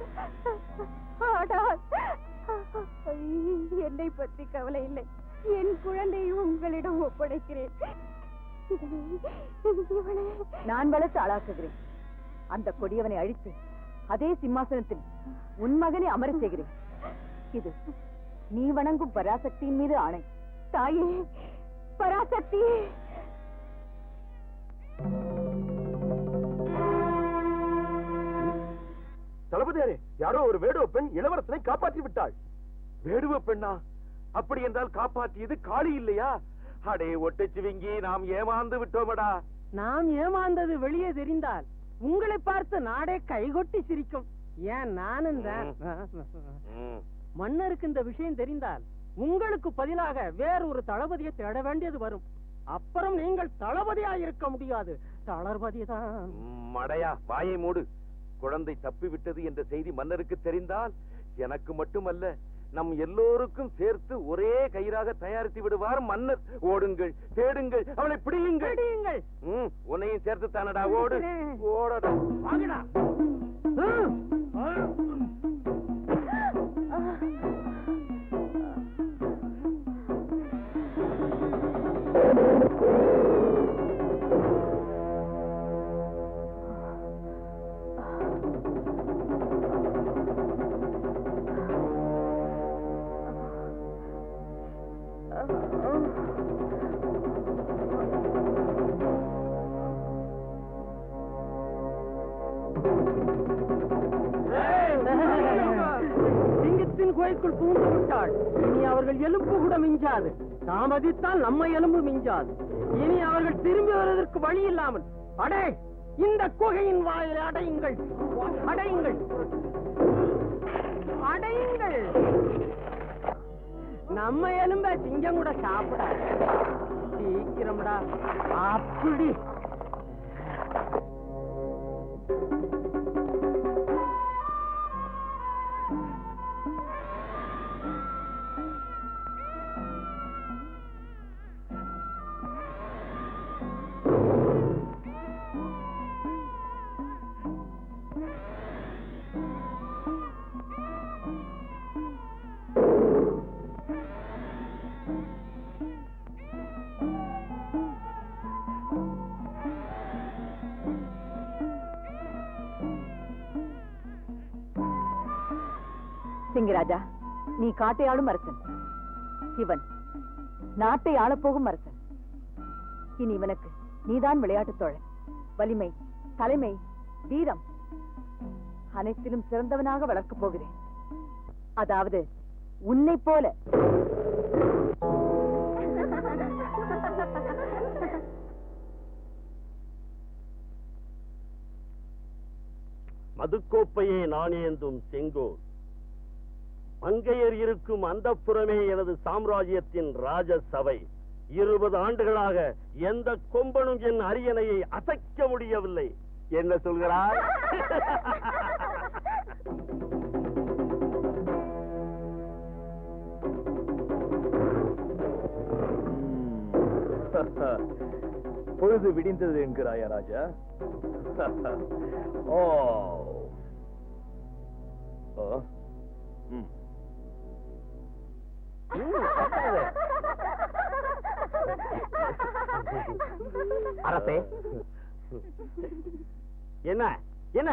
என்னை பற்றி கவலை இல்லை. என் குழந்தையை உங்களிடம் ஒப்படைக்கிறேன். நான் வளர்த்து ஆளாக்குகிறேன். அந்த கொடியவனை அழித்து அதே சிம்மாசனத்தில் உன் மகனை அமர செய்கிறேன். இது நீ வணங்கும் பராசக்தியின் மீது ஆணை. தாயே, பராசக்தி! தளபதியாரே, யாரோ ஒரு வேடுவ பெண் இளவரசனை காப்பாற்றி விட்டாள். வேடுவ பெண்ணா? அப்படி என்றால் காப்பாற்றியது காளி இல்லையா? அடே ஒட்டச்சிவிங்கி, நாம் ஏமாந்து விட்டோமடா. நாம் ஏமாந்தது வெளியே தெரிந்தால் உங்களை பார்த்து நாடே கைகொட்டி சிரிக்கும். ஏன் நானும் தான். மன்னருக்கு இந்த விஷயம் தெரிந்தால் உங்களுக்கு பதிலாக வேறு ஒரு தளபதியை தேட வேண்டியது வரும். அப்புறம் நீங்கள் தளபதியா இருக்க முடியாது, தளபதிதான். மடையா, வாயை மூடு. குழந்தை தப்பி விட்டது என்ற செய்தி மன்னருக்கு தெரிந்தால் எனக்கு மட்டுமல்ல, நம் எல்லோருக்கும் சேர்த்து ஒரே கயிறாக தயாரித்து விடுவார் மன்னர். ஓடுங்கள், தேடுங்கள், அவளை பிடியுங்கள். உன்னையும் சேர்த்து தானடா. ஓடு, ஓடடா, வாங்கடா. சிங்கத்தின் கோயிலுக்குள் பூந்து விட்டாள். இனி அவர்கள் எலும்பு கூட மிஞ்சாது. தாமதித்தால் நம்ம எலும்பு மிஞ்சாது. இனி அவர்கள் திரும்பி வருவதற்கு வழி இல்லாமல் அடே, இந்த குகையின் வாயிலை அடையுங்கள், அடையுங்கள், அடையுங்கள். நம்ம எலும்ப சிங்கம் கூட சாப்பிடாது. சீக்கிரம்டா. அப்படி சிங்கராஜா, நீ காட்டை ஆளும் அரசன். இவன் நாட்டை ஆளப்போகும் அரசன். இனி இவனுக்கு நீதான் விளையாட்டு தோழன். வலிமை, தலைமை, வீரம் அனைத்திலும் சிறந்தவனாக வளர்க்கப் போகிறேன். அதாவது உன்னை போல. மதுக்கோப்பையை நாணேந்தும் செங்கோல், மங்கையர் இருக்கும் அந்தப்புறமே எனது சாம்ராஜ்யத்தின் ராஜசபை. 20 ஆண்டுகளாக எந்த கொம்பனும் என் அரியணையை அசைக்க முடியவில்லை. என்ன சொல்கிறாய்? பொழுது விடிந்தது என்கிறாயா ராஜா? ஓ, அரசே, என்ன என்ன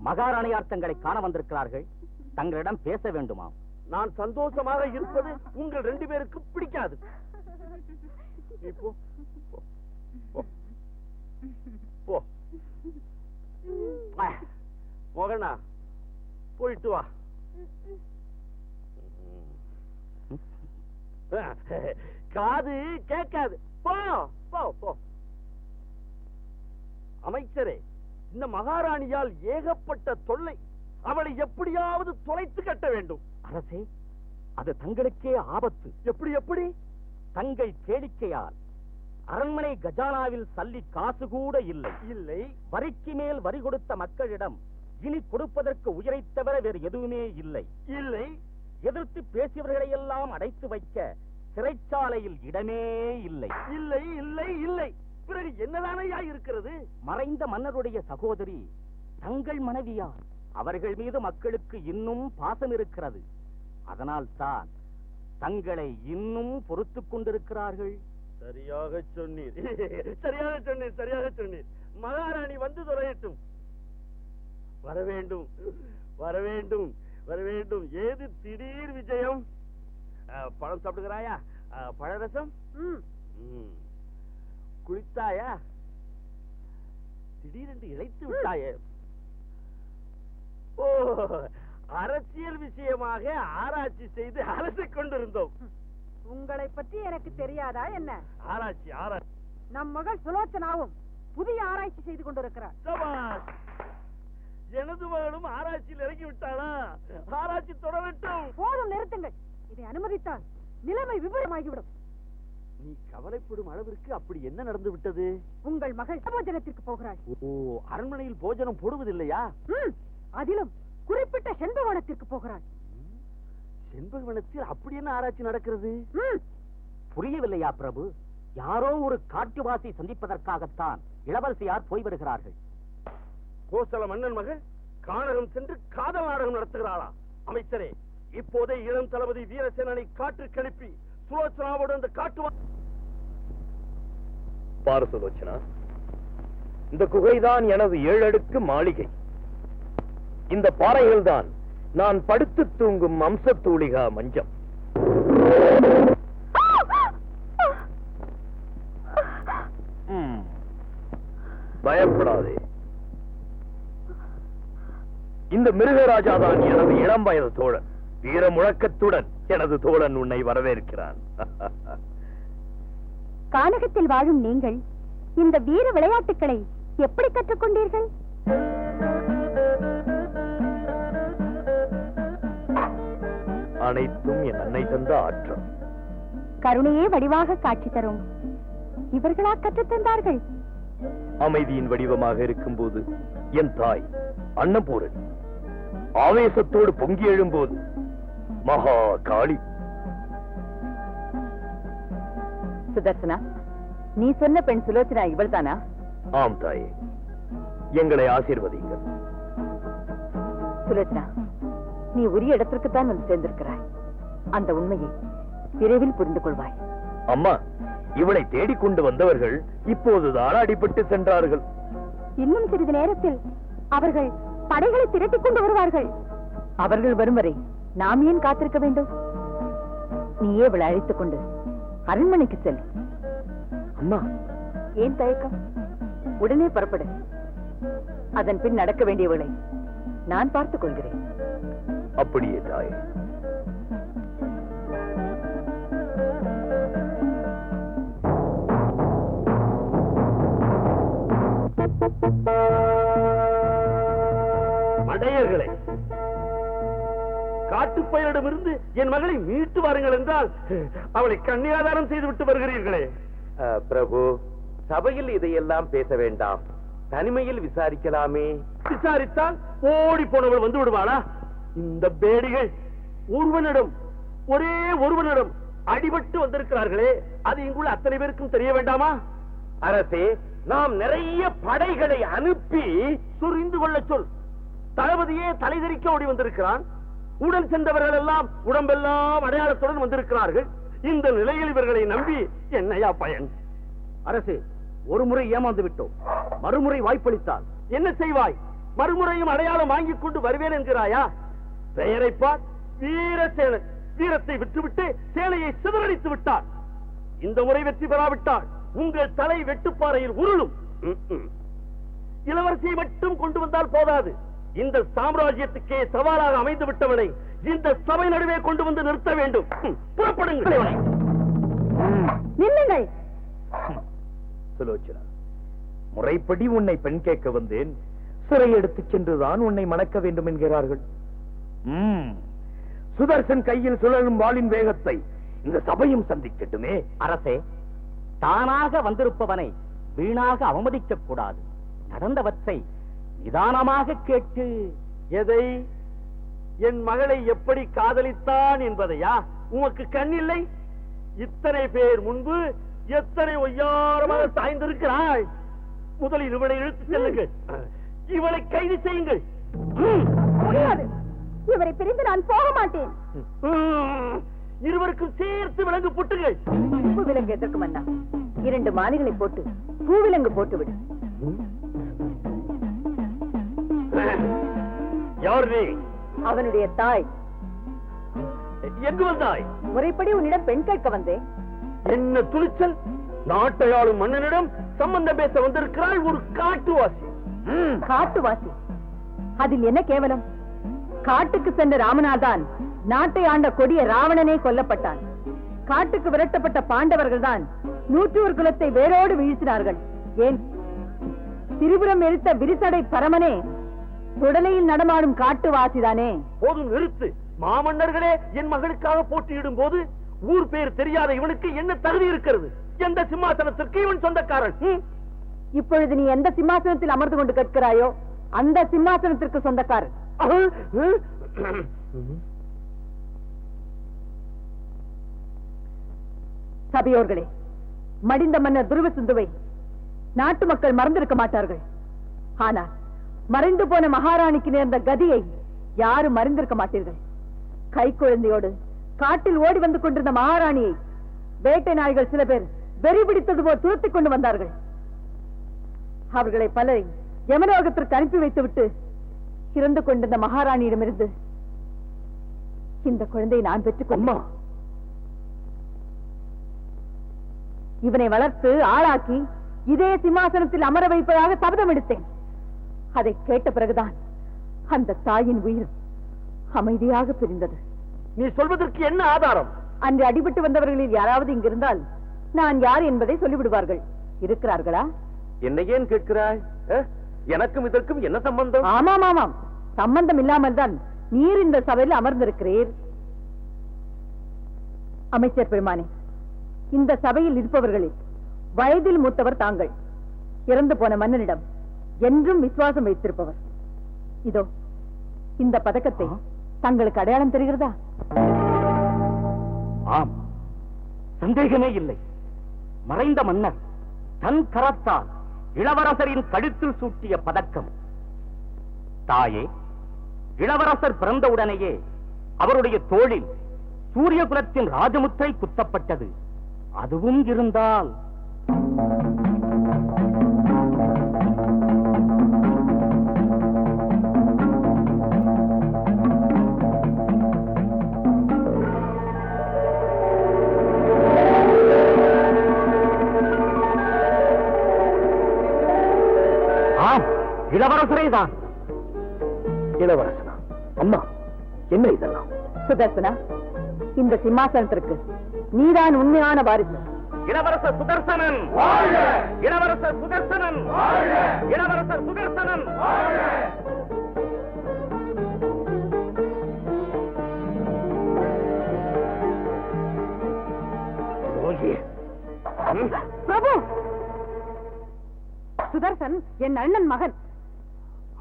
மகாராணியார் தங்களை காண வந்திருக்கிறார்கள். தங்களிடம் பேச வேண்டுமாம். நான் சந்தோஷமாக இருப்பது உங்கள் 2 பேருக்கு பிடிக்காது. இப்போ போ மோகனா, போயிட்டு வா. காது கேட்காது. போ போ போ. அமைச்சரே, இந்த மகாராணியால் ஏகப்பட்ட தொல்லை. அவளை எப்படியாவது தொலைத்து கட்ட வேண்டும். அரசே, அது தங்களுக்கே ஆபத்து. எப்படி எப்படி? தங்கள் கேளிக்கையால் அரண்மனை கஜானாவில் சல்லி காசு கூட இல்லை. இல்லை. வரிக்கு மேல் வரி கொடுத்த மக்களிடம் இனி கொடுப்பதற்கு உயிரைத் தவிர வேறு எதுவுமே இல்லை. இல்லை. எதிர்த்து பேசியவர்களை எல்லாம் அடைத்து வைக்க சிறைச்சாலையில் இடமே இல்லை. இல்லை இல்லை இல்லை. பிறகு என்னதானையா இருக்கிறது? மறைந்த மன்னருடைய சகோதரி தங்கள் மனைவியார். அவர்கள் மீது மக்களுக்கு இன்னும் பாசம் இருக்கிறது. அதனால் தான் தங்களை இன்னும் பொறுத்துக் கொண்டிருக்கிறார்கள். சரியாக சொன்னீர். சரியாக சொன்னீர். சரியாக சொன்னீர். மகாராணி வந்து தொலையட்டும். வர வேண்டும், வர வேண்டும், வர வேண்டும். ஏது திடீர் விஜயம்? பழம் சாப்பிடுகிறாயா? பழரசம்? குளித்தாயா? திடீரென்று இழைத்து விட்டாயே. ஓ, அரசியல் விஷயமாக ஆராய்ச்சி செய்து அலசிக் கொண்டிருந்தோம். உங்களை பற்றி எனக்கு தெரியாதா என்ன? ஆராய்ச்சி ஆராய்ச்சி. நம் மகள் சுலோச்சனாவும் புதிய ஆராய்ச்சி செய்து கொண்டிருக்கிறார். சபாஷ். எனது மகளும் ஆராய்ச்சியில் இறங்கி விட்டாளா? ஆராய்ச்சி தொடரட்டும். போதும், நிறுத்துங்கள். இதை அனுமதித்தால் நிலைமை விபரமாகிவிடும். நீ கவலைப்படும் அளவிற்கு அப்படி என்ன நடந்து விட்டது? உங்கள் மகள் போஜனத்திற்கு போகிறாள். ஓ, அரண்மனையில் போஜனம் போடுவதில்லையா? அதிலும் குறிப்பிட்ட செண்பகவனத்திற்கு போகிறாள். செண்பகவனத்தில் அப்படி என்ன ஆராய்ச்சி நடக்கிறது? புரியவில்லையா பிரபு? யாரோ ஒரு காட்டுவாசி சந்திப்பதற்காகத்தான் இளவரசியார் போய் வருகிறார்கள். கோசல மன்னன் மகள் கானகம் சென்று காதல் நாடகம் நடத்துகிறாளா? அமைச்சரே, இப்போதே இளம் தளபதி வீரசேனனை காற்று கிளப்பி சுலோச்சனாவோடு அந்த காட்டுவா. பாரு சுலோச்சனா, இந்த குகைதான் எனது 7 அடுக்கு மாளிகை. இந்த பாறைகள் தான் நான் படுத்து தூங்கும் அம்சத்தூளிகா மஞ்சம். பயப்படாதே. இந்த மிருகராஜா தான் எனது இளம் வயது தோழன். வீர முழக்கத்துடன் எனது தோழன் உன்னை வரவேற்கிறான். கானகத்தில் வாழும் நீங்கள் இந்த வீர விளையாட்டுகளை எப்படி கற்றுக்கொண்டீர்கள்? அனைத்தும் என் அன்னை தந்த ஆற்றல். கருணையே வடிவாக காட்சி தரும் இவர்களா கற்றுத் தந்தார்கள்? அமைதியின் வடிவமாக இருக்கும் போது என் தாய் அன்னபூரணி, ஆவேசத்தோடு பொங்கி எழும்போது மகா காளி. சுதர்சனா, நீ சொன்ன பெண் சுலோச்சனா இவள் தானா? ஆம் தாயே, எங்களை ஆசீர்வதிங்கள். சுலோச்சனா, நீ உரிய இடத்திற்குத்தான் வந்து சேர்ந்திருக்கிறாய். அந்த உண்மையை விரைவில் புரிந்து கொள்வாய். அம்மா, இவளை தேடிக்கொண்டு வந்தவர்கள் இப்போதுதான் அடிபட்டு சென்றார்கள். இன்னும் சிறிது நேரத்தில் அவர்கள் படைகளை திரட்டிக் கொண்டு வருவார்கள். அவர்கள் வரும் வரை நாம் ஏன் காத்திருக்க வேண்டும்? நீயே இவளை அழைத்துக் கொண்டு அரண்மனைக்கு செல். அம்மா, ஏன் தயக்கம்? உடனே புறப்படு. அதன் பின் நடக்க வேண்டியவளை நான் பார்த்துக் கொள்கிறேன். அப்படியே தாயே. மடையர்களே, காட்டுப்பயரிடமிருந்து என் மகளை மீட்டு வாருங்கள் என்றால் அவளை கன்னியாதாரம் செய்து விட்டு வருகிறீர்களே. பிரபு, சபையில் இதையெல்லாம் பேச வேண்டாம். தனிமையில் விசாரிக்கலாமே. விசாரித்தால் ஓடி போனவள் வந்து விடுவாளா? இந்த பேடிகள் ஒரே ஒருவனிடம் அடிபட்டு வந்திருக்கிறார்களே, அது இங்குள்ள அத்தனை பேருக்கும் தெரிய வேண்டாமா? அரசே, நாம் நிறைய படைகளை அனுப்பி சுரிந்து கொள்ள சொல். தளபதியே தலைதறிக்க ஓடி வந்திருக்கிறான். உடன் சென்றவர்கள் எல்லாம் உடம்பெல்லாம் அடையாளத்துடன் வந்திருக்கிறார்கள். இந்த நிலையில் இவர்களை நம்பி என்னையா பயன்? அரசு, ஒரு முறை ஏமாந்து விட்டோம், மறுமுறை வாய்ப்பளித்தால் என்ன செய்வாய்? மறுமுறையும் அடையாளம் வாங்கிக் கொண்டு வருவேன் என்கிறாயா? பெயரை பார், வீரசேனன். வீரத்தை விட்டுவிட்டு சேனையை சிதறடித்து விட்டார். இந்த முறை வெற்றி பெறாவிட்டால் உங்கள் தலை வெட்டுப்பாறையில் உருளும். இளவரசியை மட்டும் கொண்டு வந்தால் போதாது. இந்த சாம்ராஜ்யத்துக்கே சவாலாக அமைந்து விட்டவனை இந்த சபை நடுவே கொண்டு வந்து நிறுத்த வேண்டும். புறப்படுங்கள். நில்லுங்கள். சுலோச்சனா, முறைப்படி உன்னை பெண் கேட்க வந்தேன். சிறை எடுத்துச் சென்றுதான் உன்னை மணக்க வேண்டும் என்கிறார்கள். சுதர்சன் கையில் சுழலும் வாளின் வேகத்தை இந்த சபையும் சந்திக்கட்டுமே. அரசே, தானாக வந்திருப்பவனை வீணாக அவமதிக்க கூடாது. நடந்தவற்றை நிதானமாக கேட்டு. எதை? என் மகளை எப்படி காதலித்தான் என்பதையா? உமக்கு கண்ணில்லை? இத்தனை பேர் முன்பு எத்தனை ஒய்யாரமாக சாய்ந்திருக்கிறாள். முதலில் இவனை இழுத்துச் செல்லுங்கள். இவனை கைது செய்யுங்கள். முடியாது. இவரை பிரிந்து நான் போக மாட்டேன். இருவருக்கும் சேர்த்து விலங்கு போட்டுங்கள். பூவிலங்கு எதற்கு மன்னா? 2 மாலைகளை போட்டு பூவிலங்கு போட்டு விடு. யார் நீ? அவனுடைய தாய். எங்கு வந்தாய்? முறைப்படி உன்னிடம் பெண் கேட்க வந்தேன். என்ன துணிச்சல்! நாட்டையாளும் மன்னனிடம் சம்பந்தம் பேச வந்திருக்கிறாள் ஒரு காட்டுவாசி. காட்டுவாசி? அதில் என்ன கேவலம்? காட்டுக்கு சென்ற ராமனால்தான் நாட்டை ஆண்ட கொடிய ராவணனே கொல்லப்பட்டான். காட்டுக்கு விரட்டப்பட்ட பாண்டவர்கள் தான் 100 குலத்தை வேரோடு வீழ்த்தினார்கள். ஏன், திரிபுரம் எரித்த விரிசடை பரமனே சுடலையில் நடமாடும் காட்டுவாசிதானே. போதும், நிறுத்து. மாமன்னர்களே என் மகளுக்காக போட்டியிடும் போது ஊர் பேர் தெரியாத இவனுக்கு என்ன தகுதி இருக்கிறது? எந்த சிம்மாசனத்திற்கு இவன் சொந்தக்காரன்? இப்பொழுது நீ எந்த சிம்மாசனத்தில் அமர்ந்து கொண்டு கேட்கிறாயோ அந்த சிம்மாசனத்திற்கு சொந்தக்காரன். சபையோர்களே, மடிந்த மன்னர் துருவசிந்துவை நாட்டு மக்கள் மறந்திருக்க மாட்டார்கள். ஆனால் மறைந்து போன மகாராணிக்கு நேர்ந்த கதியை யாரும் மறந்திருக்க மாட்டீர்கள். கைக்குழந்தையோடு காட்டில் ஓடி வந்து கொண்டிருந்த மகாராணியை வேட்டை நாய்கள் சில பேர் வெறி பிடித்தது போல் துரத்திக் கொண்டு வந்தார்கள். அவர்களை பலரை யமலோகத்திற்கு அனுப்பி வைத்துவிட்டு இறந்து கொண்டிருந்த மகாராணியிடமிருந்து இந்த குழந்தையை நான் பெற்றுக் கொண்டேன். இவனை வளர்த்து ஆளாக்கி இதே சிம்மாசனத்தில் அமர வைப்பதாக சபதம் எடுத்தேன். அதை கேட்ட பிறகுதான் அந்த தாயின் உயிர் அமைதியாக பிரிந்தது. நீ சொல்வதற்கு என்ன ஆதாரம்? அன்று அடிபட்டு வந்தவர்களில் யாராவது இங்கிருந்தால் நான் யார் என்பதை சொல்லிவிடுவார்கள். இருக்கிறார்களா? என்னை ஏன் கேட்கிறாய்? எனக்கும் இதற்கும் என்ன சம்பந்தம்? ஆமாம் ஆமாம், சம்பந்தம் இல்லாமல் தான் நீர் இந்த சபையில் அமர்ந்திருக்கிறீர். அமைச்சர் பெருமானே, இந்த சபையில் இருப்பவர்களில் வயதில் மூத்தவர் தாங்கள். இறந்து போன மன்னனிடம் என்றும் விசுவாசம் வைத்திருப்பவர். இதோ இந்த பதக்கத்தை தங்களுக்கு அடையாளம் தெரிகிறதா? ஆம், சந்தேகமே இல்லை. மறைந்த மன்னர் தன் கரத்தால் இளவரசரின் கழுத்தில் சூட்டிய பதக்கம். தாயே, இளவரசர் பிறந்தவுடனேயே அவருடைய தோளில் சூரிய குலத்தின் ராஜமுத்திரை குத்தப்பட்டது. அதுவும் இருந்தால் இளவரசரே தான். இளவரசனா? அம்மா, என்ன இதெல்லாம்? சுதர்சனா, இந்த சிம்மாசனத்திற்கு நீதான் உண்மையான வாரிசு. இளவரசர் சுதர்சனன்! இளவரசர் சுதர்சனன்! இளவரசர் சுதர்சனன்! பிரபு, சுதர்சன் என் அண்ணன் மகன்.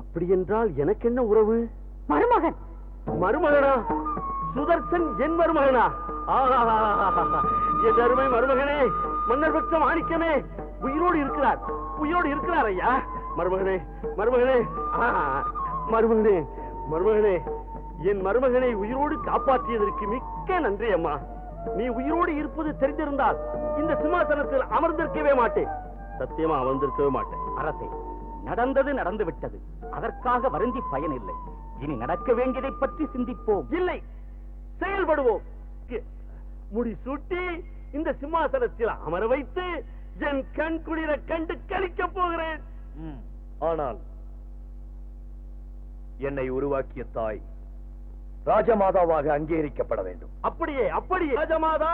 அப்படி என்றால் எனக்கு என்ன உறவு? மருமகன். மருமகனா? சுதர்சன் என் மருமகனா? என் அருமை மருமகனே, மன்னர் பெற்ற மாணிக்கமே, உயிரோடு இருக்கிறார். உயிரோடு இருக்கிறார் ஐயா. மருமகனே, மருமகனே, மருமகனே, மருமகனே, என் மருமகனை உயிரோடு காப்பாற்றியதற்கு மிக்க நன்றி அம்மா. நீ உயிரோடு இருப்பது தெரிந்திருந்தால் இந்த சிம்மாசனத்தில் அமர்ந்திருக்கவே மாட்டேன். சத்தியமா வந்திருக்கவே மாட்டேன். அரசே, நடந்தது நடந்து விட்டது. அதற்காக வருந்தி பயனில்லை. இனி நடக்க வேண்டியதை பற்றி சிந்திப்போம். இல்லை, செயல்படுவோம். முடி சூட்டி இந்த சிம்மாசனத்தில் அமர வைத்து என் கண் குளிர கண்டு கழிக்க போகிறேன். ஆனால் என்னை உருவாக்கிய தாய் ராஜமாதாவாக அங்கீகரிக்கப்பட வேண்டும். அப்படியே அப்படியே. ராஜமாதா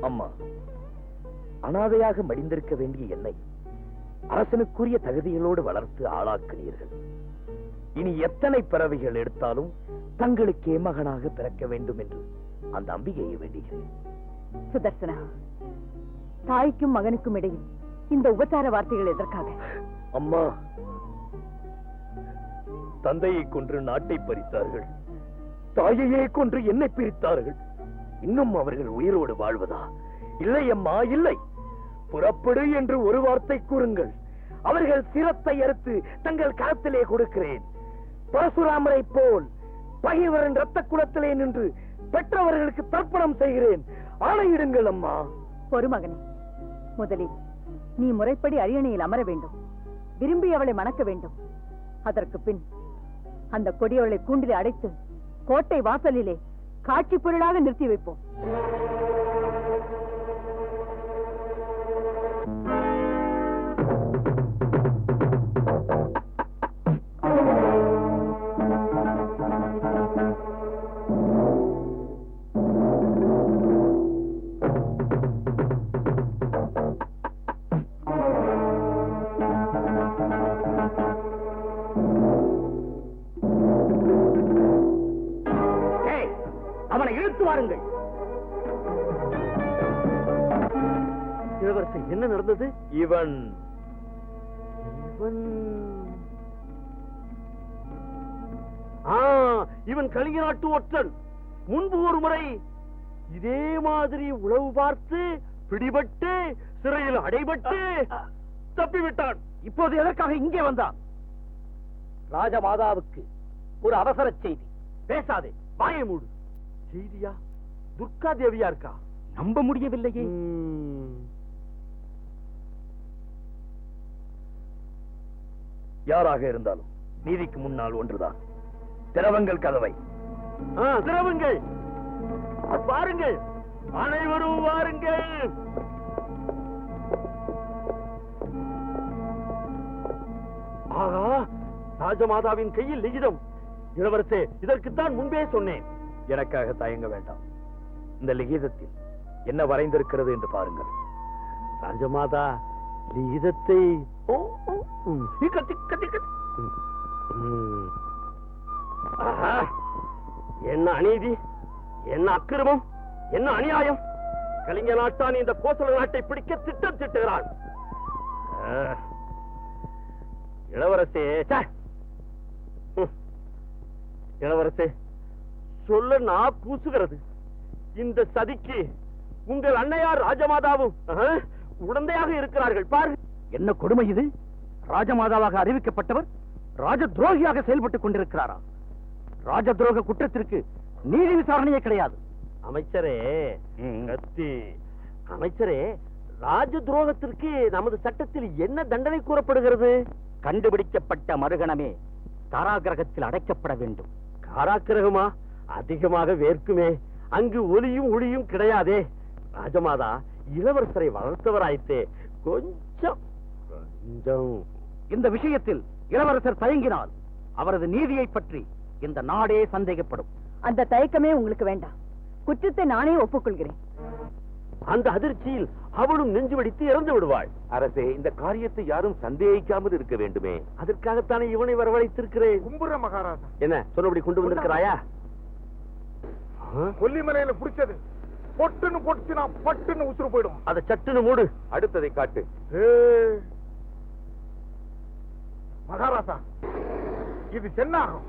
அம்மா, அனாதையாக மடிந்திருக்க வேண்டிய என்னை அரசனுக்குரிய தகுதிகளோடு வளர்த்து ஆளாக்கினீர்கள். இனி எத்தனை பிறவிகள் எடுத்தாலும் தங்களுக்கே மகனாக பிறக்க வேண்டும் என்று அந்த அம்பிகையை வேண்டுகிறேன். சுதர்சனா, தாய்க்கும் மகனுக்கும் இடையில் இந்த உபச்சார வார்த்தைகள் எதற்காக? அம்மா, தந்தையை கொன்று நாட்டை பறித்தார்கள், தாயையே கொன்று என்னை பிரித்தார்கள். இன்னும் அவர்கள் உயிரோடு வாழ்வதா? இல்லை அம்மா, இல்லை. புறப்படு என்று ஒரு வார்த்தை கூறுங்கள், அவர்கள் சிரத்தை அறுத்து தங்கள் கரத்திலே கொடுக்கிறேன். பரசுராமரை போல் பகைவரின் ரத்த குலத்திலே நின்று பெற்றவர்களுக்கு தர்ப்பணம் செய்கிறேன். ஆணையிடுங்கள் அம்மா. பொறுமகனே, முதலில் நீ முறைப்படி அரியணையில் அமர வேண்டும். விரும்பி அவளை மணக்க வேண்டும். அதற்கு பின் அந்த கொடியவளை கூண்டிலே அடைத்து கோட்டை வாசலிலே காட்சி பொருளாக நிறுத்தி வைப்போம். அவனை இழுத்து வாருங்கள். இளவரசி, என்ன நடந்தது? இவன் இவன் கலிங்க நாட்டு ஒற்றன். முன்பு ஒரு முறை இதே மாதிரி உளவு பார்த்து பிடிபட்டு சிறையில் அடைபட்டு தப்பிவிட்டான். இப்போது எதற்காக இங்கே வந்தான்? ராஜமாதாவுக்கு ஒரு அவசர செய்தி. பேசாதே, வாயை மூடு. செய்தியா? துர்கா தேவியா இருக்கா? நம்ப முடியவில்லையே. யாராக இருந்தாலும் நீதிக்கு முன்னால் ஒன்றுதான். திரவங்கள் கதவை. திரவங்கள். பாருங்கள், அனைவரும் வாருங்கள். ஆகா, ராஜமாதாவின் கையில் லிகிதம். இளவரசே, இதற்குத்தான் முன்பே சொன்னேன். எனக்காக தயங்க வேண்டாம். இந்த லிகிதத்தில் என்ன வரைந்திருக்கிறது என்று பாருங்கள். ராஜமாதா லிகிதத்தை என்ன அநீதி, என்ன அக்கிரமம், என்ன அநியாயம்! கலிங்க நாட்டான் இந்த கோசல நாட்டை பிடிக்க திட்டம் திட்டுகிறான். இளவரசே, இளவரசே, சொல்ல நான் கூசுகிறது. இந்த சதிக்கு உங்கள் அன்னையார் ராஜமாதாவும் உடந்தையாக இருக்கிறார்கள். பாரு, என்ன கொடுமை இது! ராஜமாதாவாக அறிவிக்கப்பட்டவர் ராஜ துரோகியாக செயல்பட்டுக் கொண்டிருக்கிறாரா? ராஜ துரோக குற்றத்திற்கு நீதி விசாரணையே கிடையாது. அமைச்சரே, அமைச்சரே, ராஜ துரோகத்திற்கு நமது சட்டத்தில் என்ன தண்டனை கூறப்படுகிறது? கண்டுபிடிக்கப்பட்ட மறுகணமே காராகிரகத்தில் அடைக்கப்பட வேண்டும். காராகிரகமா? அதிகமாக வேர்க்குமே. அங்கு ஒலியும் ஒளியும் கிடையாதே. ராஜமாதா இளவரசரை வளர்த்தவராயித்தே. கொஞ்சம் இந்த விஷயத்தில் இளவரசர் தயங்கினால் அவரது நீதியை பற்றி இந்த நாடே சந்தேகப்படும். அந்த தயக்கமே உங்களுக்கு வேண்டாம். குற்றத்தை நானே ஒப்புக்கொள்கிறேன். அந்த அதிர்ச்சியில் அவளும் நெஞ்சு வடித்து இறந்து விடுவாள். அரசே, இந்த காரியத்தை யாரும் சந்தேகிக்காமல் இருக்க வேண்டுமே. அதற்காகத்தானே இவனை வரவழைத்திருக்கிறேன். கும்புற மகாராஜா, என்ன சொன்னபடி கொண்டு வந்திருக்கிறாயா? கொல்லிமலையில புடிச்சது பொட்டுன்னு பொட்டு நான் பட்டுன்னு உசுறு போயிடும். அதை சட்டுன்னு மூடு. அடுத்ததை காட்டு. மகாராஜா, இது சென்னாகும்.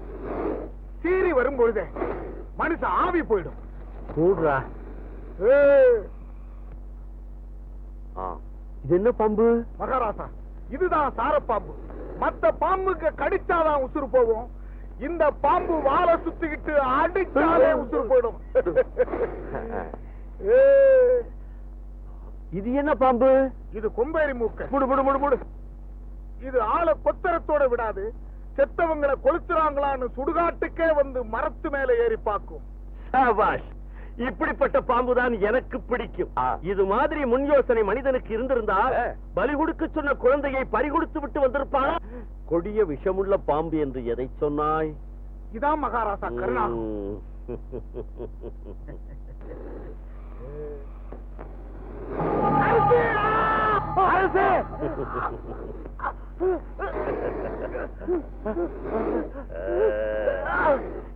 சீறி வரும்பொழுதே மனுஷன் ஆவி போயிடும். மூடுறா. இது என்ன பாம்பு? மகாராஜா, இதுதான் சாரப்பாம்பு. மத்த பாம்புக்கு கடிச்சாதான் உசுறு போகும். இந்த பாம்பு வாழை சுத்திக்கிட்டு அடிச்சாலே உசுறு போயிடும். இது என்ன பாம்பு? இது கொம்பேரி மூக்க. முடு முடு முடு முடு. இது ஆளை கொத்தரத்தோட விடாது, செத்தவங்களை கொளுத்துறாங்களான்னு சுடுகாட்டுக்கே வந்து மரத்து மேல ஏறி பார்க்கும். சாபாஷ், இப்படிப்பட்ட பாம்புதான் எனக்கு பிடிக்கும். இது மாதிரி முன் யோசனை மனிதனுக்கு இருந்திருந்தா பலி கொடுக்க சொன்ன குழந்தையை பறிகொடுத்து விட்டு வந்திருப்பானா? கொடிய விஷமுள்ள பாம்பு என்று எதை சொன்னாய்? இதான் மகாராசா கருணா.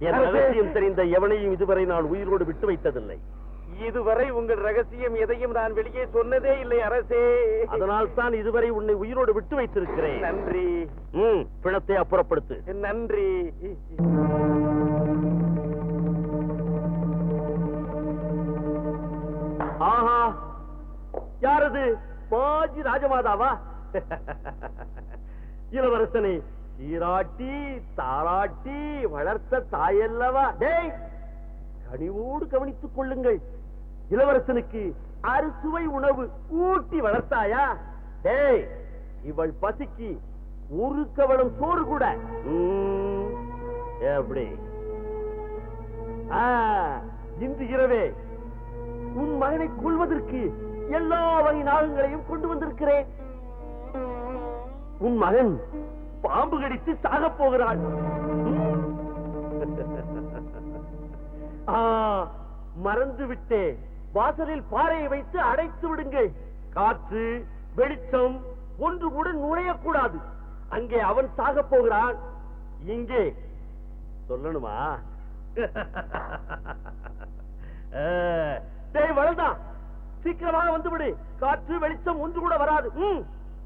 என் ரகசியம் தெரிந்த எவனையும் இதுவரை நான் உயிரோடு விட்டு வைத்ததில்லை. இதுவரை உங்கள் ரகசியம் எதையும் நான் வெளியே சொன்னதே இல்லை அரசே. அதனால் தான் இதுவரை உன்னை உயிரோடு விட்டு வைத்திருக்கிறேன். நன்றி. பிணத்தை அப்புறப்படுத்து. நன்றி. ஆஹா, யாரது? பாஜி ராஜமாதாவா? இளவரசனை சீராட்டி தாராட்டி வளர்த்த தாயல்லவா? டேய், கனிவோடு கவனித்துக் கொள்ளுங்கள். இளவரசனுக்கு அறுசுவை உணவு ஊட்டி வளர்த்தாயா? டேய், இவள் பசிக்கு ஒரு கவளம் சோறு கூட. எப்படி? இன்று இரவே உன் மகனை கொள்வதற்கு எல்லா வகை நாகங்களையும் கொண்டு வந்திருக்கிறேன். உன் மகன் பாம்பு கடித்து சாகப் போகிறான். மறந்து விட்டே, வாசலில் பாறையை வைத்து அடைத்து விடுங்கள். காற்று வெளிச்சம் ஒன்று கூட நுழையக்கூடாது. அங்கே அவன் சாகப் போகிறான், இங்கே சொல்லணுமா? டேய் வளர்ந்தான், சீக்கிரமாக வந்து விடு. காற்று வெளிச்சம் ஒன்று கூட வராது.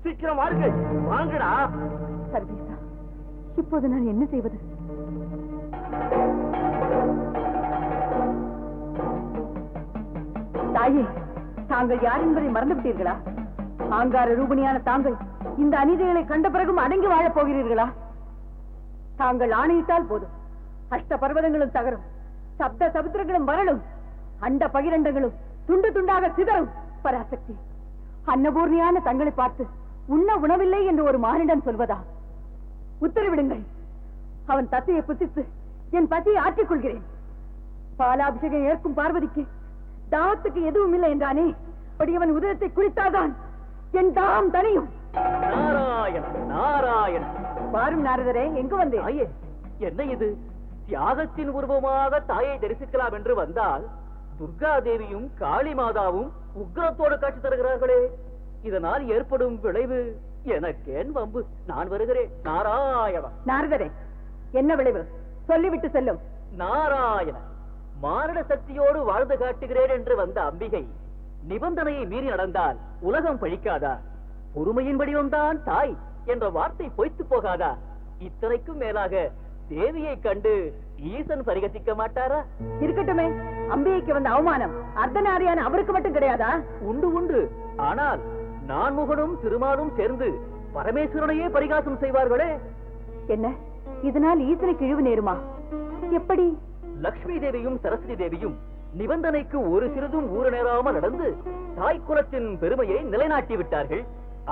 சீக்கிரம் வாருங்கள், வாங்கடா. சர்வேசா, இப்போது நான் என்ன செய்வது? தாயே, தாங்கள் யார் என்பதை மறந்து விட்டீர்களா? ஆங்கார ரூபணியான தாங்கள் இந்த அநீதிகளை கண்ட பிறகும் அடங்கி வாழப் போகிறீர்களா? தாங்கள் ஆணையிட்டால் போதும், அஷ்ட பர்வதங்களும் தகரும், சப்த சமுத்திரங்களும் வரலும், அண்ட பகிரண்டங்களும் துண்டு துண்டாக சிதறும். பராசக்தி, அன்னபூர்ணியான தங்களை பார்த்து உண்ண உணவில்லை என்று ஒரு மானிடன் சொல்வதா? உத்தரவிடுங்கள். அவன் தத்தையை புசித்து என் பசியை ஆற்றிக் கொள்கிறேன். பாலாபிஷேகம் ஏற்கும் பார்வதிக்கு தாகத்துக்கு எதுவும் இல்லை என்றானே, அவன் உதயத்தை குறித்தால்தான் என் தாகம் தனியும். நாராயண நாராயண. பாரும் நாரதரே, எங்கு வந்தேன்? ஐயே, என்ன இது? தியாகத்தின் உருவமாக தாயை தரிசிக்கலாம் என்று வந்தால் துர்கா தேவியும் காளி மாதாவும் உக்ரத்தோடு காட்சி தருகிறார்களே. இதனால் ஏற்படும் விளைவு எனக்கேன் வம்பு? நான் வருகிறேன். நாராயண. நாரதரே, என்ன விளைவு? சொல்லிவிட்டு செல்லும். நாராயண, மானிட சக்தியோடு வாழ்ந்து காட்டுகிறேன் என்று வந்த அம்பிகை நிபந்தனையை மீறி நடந்தால் உலகம் பழிக்காதா? பொறுமையின் வடிவம்தான் தாய் என்ற வார்த்தை பொய்த்து போகாதா? இத்தனைக்கும் மேலாக தேவியை கண்டு ஈசன் பரிகசிக்க மாட்டாரா? இருக்கட்டுமே, அம்பிகைக்கு வந்த அவமானம் அர்த்தநாரியான அவருக்கு மட்டும் கிடையாதா? உண்டு உண்டு. ஆனால் நான் முகனும் திருமாலும் சேர்ந்து பரமேஸ்வரனையே பரிகாசம் செய்வார்களே. என்ன, இதனால் ஈசனுக்கு இழிவு நேருமா? எப்படி? லக்ஷ்மி தேவியும் சரஸ்வதி தேவியும் நிபந்தனைக்கு ஒரு சிறிதும் ஊறு நேராமல் நடந்து தாய் குலத்தின் பெருமையை நிலைநாட்டி விட்டார்கள்.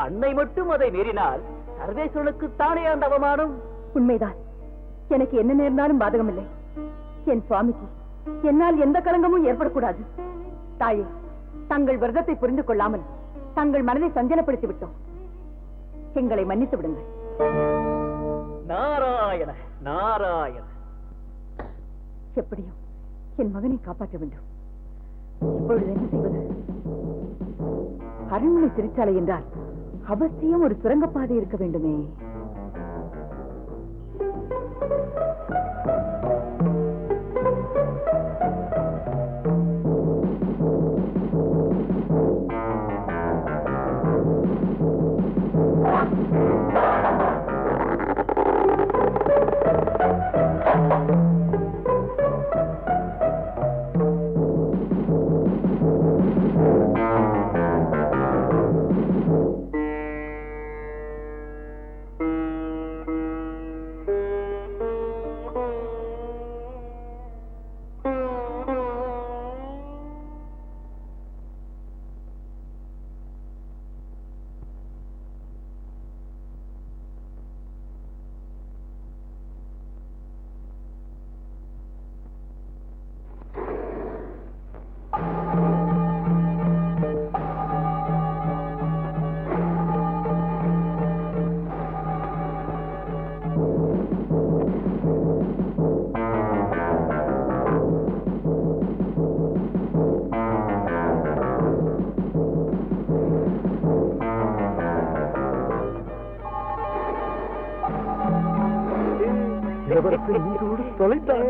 அன்னை மட்டும் அதை மீறினால் சர்வேஸ்வரனுக்கு தானே அந்த அவமானம். உண்மைதான். எனக்கு என்ன நேர்ந்தாலும் பாதகமில்லை. என் சுவாமிக்கு என்னால் எந்த களங்கமும் ஏற்படக்கூடாது. தாயே, தங்கள் விரதத்தை புரிந்து கொள்ளாமல் தங்கள் மனதை சஞ்சலப்படுத்தி விட்டோம். எங்களை மன்னித்து விடுங்கள். நாராயண நாராயண. எப்படியும் என் மகனை காப்பாற்ற வேண்டும். இப்பொழுது என்ன செய்வது? அரண்மனை சிறைச்சாலை என்றால் அவசியம் ஒரு சுரங்கப்பாதை இருக்க வேண்டுமே. தொலைத்தான்.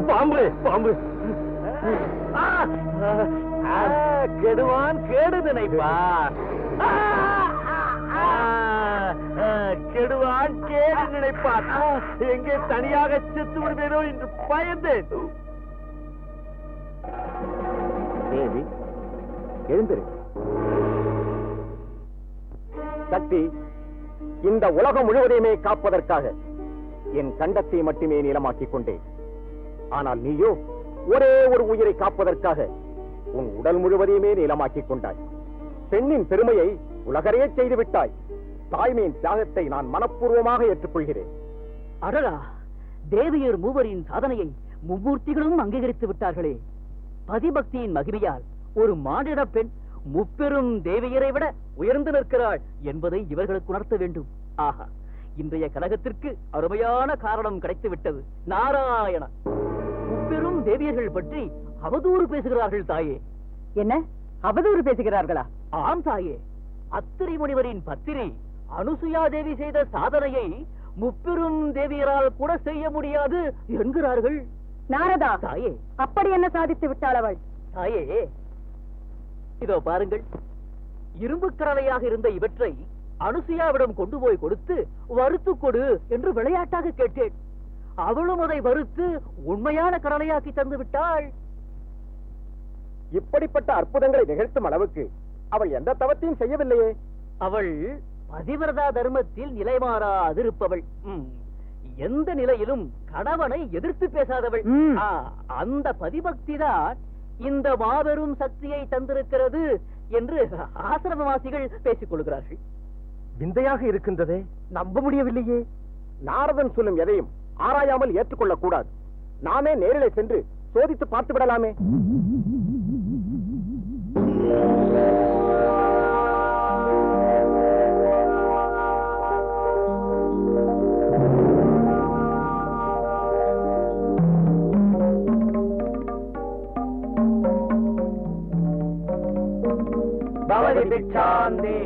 பாம்பு பாம்பு. கெடுவான் கேடு நினைப்பார். கெடுவான் கேடு நினைப்பார். எங்கே தனியாக செத்து விடுவேனோ என்று பயந்தேன். தேவி எழுந்திரு. சக்தி, இந்த உலகம் முழுவதையுமே காப்பதற்காக என் கண்டத்தை மட்டுமே நிலமாக்கிக் கொண்டேன். ஆனால் நீயோ ஒரே ஒரு உயிரை காப்பதற்காக உன் உடல் முழுவதையுமே நீளமாக்கிக் கொண்டாய். பெண்ணின் பெருமையை உலகறையே செய்து விட்டாய். தாய்மையின் தியாகத்தை நான் மனப்பூர்வமாக ஏற்றுக்கொள்கிறேன். அடடா, தேவியர் மூவரின் சாதனையை மும்மூர்த்திகளும் அங்கீகரித்து விட்டார்களே. பதிபக்தியின் மகிமையால் ஒரு மானிட பெண் முப்பெரும் தேவியரை விட உயர்ந்து நிற்கிறாள் என்பதை இவர்களுக்கு உணர்த்த வேண்டும். ஆஹா, இன்றைய கலகத்திற்கு அருமையான காரணம் கிடைத்து விட்டது. நாராயண, முப்பெரும் தேவியர்கள் பற்றி அவதூறு பேசுகிறார்கள் தாயே. என்ன அவதூறு பேசுகிறார்களா? ஆம் தாயே, அத்திரி முனிவரின் பத்திரி அனுசுயா தேவி செய்த சாதனையை முப்பெரும் தேவியரால் கூட செய்ய முடியாது என்கிறார்கள். நாரதா, தாயே, அப்படி என்ன சாதித்து விட்டாள் அவள்? தாயே, இதோ பாருங்கள். இரும்பு கரலையாக இருந்த இவற்றை அனுசுயாவிடம் கொண்டு போய் கொடுத்து வறுத்து கொடு என்று விளையாட்டாக கேட்டேன். அவளும் அதை வறுத்து உண்மையான கடலையாக்கி தந்து விட்டாள். இப்படிப்பட்ட அற்புதங்களை நிகழ்த்தும் அளவுக்கு அவள் எந்த தவத்தையும் செய்யவில்லையே. அவள் பதிவிரதா தர்மத்தில் நிலைமாறாதிருப்பவள். எந்த நிலையிலும் கணவனை எதிர்த்து பேசாதவள். அந்த பதிபக்தி தான் இந்த மாபெரும் சக்தியை தந்திருக்கிறது என்று ஆசிரமவாசிகள் பேசிக் கொள்கிறார்கள். விந்தையாக இருக்கின்றதே, நம்ப முடியவில்லையே. நாரதன் சொல்லும் எதையும் ஆராயாமல் ஏற்றுக்கொள்ளக் கூடாது. நாமே நேரிலே சென்று சோதித்து பார்த்து விடலாமே. பவதி பிட்சாந்தே,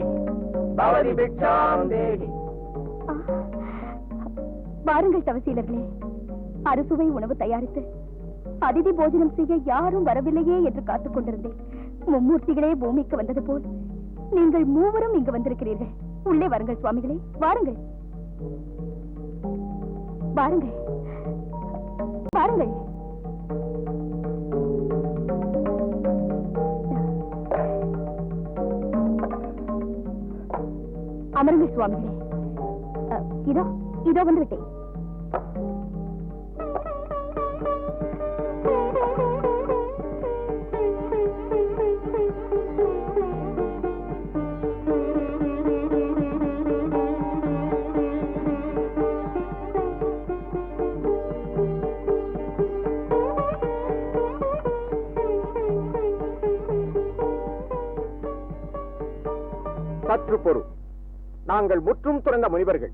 பவதி பிட்சாந்தே. வாருங்கள் தவசீலர்களே, அறுசுவை உணவு தயாரித்து அதிதி போஜனம் செய்ய யாரும் வரவில்லையே என்று காத்துக் கொண்டிருந்தேன். மும்மூர்த்திகளே பூமிக்கு வந்தது போல் நீங்கள் மூவரும் இங்கு வந்திருக்கிறீர்கள். உள்ளே வாருங்கள் சுவாமிகளே, வாருங்கள் வாருங்கள் வாருங்கள். அமருங்கள் சுவாமிகளே. இதோ இதோ வந்து விட்டேன். சற்று பொறு. நாங்கள் முற்றும் துறந்த முனிவர்கள்,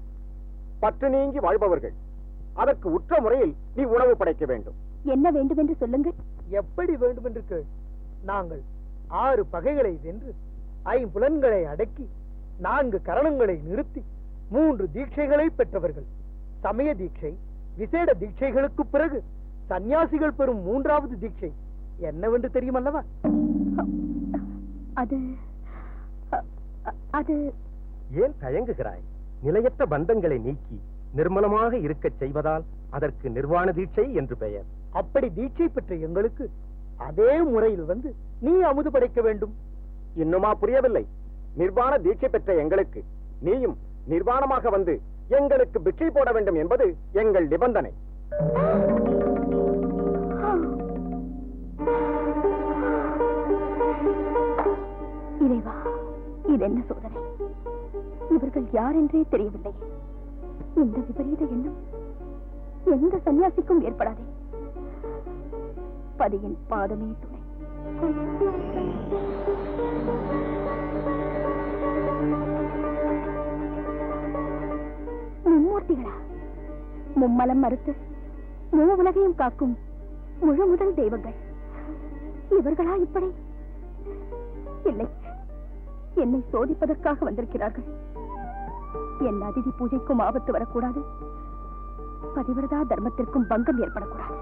பற்று நீங்கி வாழ்பவர்கள். அதற்கு உற்ற முறையில் நீ உணவு படைக்க வேண்டும். என்ன வேண்டும் என்று சொல்லுங்கள். எப்படி வேண்டும் என்று கேள். நாங்கள் 6 பகைகளை வென்று 5 புலன்களை அடக்கி 4 கரணங்களை நிறுத்தி 3 தீட்சைகளை பெற்றவர்கள். சமய தீட்சை, விசேட தீட்சைகளுக்கு பிறகு சந்நியாசிகள் பெறும் 3வது தீட்சை என்னவென்று தெரியுமல்லவா? அது அது ஏன் தயங்குகிறாய்? நிலையற்ற பந்தங்களை நீக்கி நிர்மலமாக இருக்கச் செய்வதால் அதற்கு நிர்வாண தீட்சை என்று பெயர். அப்படி தீட்சை பெற்ற எங்களுக்கு அதே முறையில் வந்து நீ அமுது படைக்க வேண்டும். இன்னுமா புரியவில்லை? நிர்வாண தீட்சை பெற்ற எங்களுக்கு நீயும் நிர்வாணமாக வந்து எங்களுக்கு பிட்சை போட வேண்டும் என்பது எங்கள் நிபந்தனை. இறைவா, இது என்ன சோதனை? இவர்கள் யார் என்றே தெரியவில்லை. இந்த விபரீத எண்ணம் எந்த சன்னியாசிக்கும் ஏற்படாதே. பதியின் பாதமே துணை. மும்மூர்த்திகளா? மும்மலம் மறுத்து முழு உலகையும் காக்கும் முழு முதல் தெய்வங்கள் இவர்களா இப்படி? இல்லை, என்னை சோதிப்பதற்காக வந்திருக்கிறார்கள். என் அதிதி பூஜைக்கும் ஆபத்து வரக்கூடாது, பதிவிரதா தர்மத்திற்கும் பங்கம் ஏற்படக்கூடாது.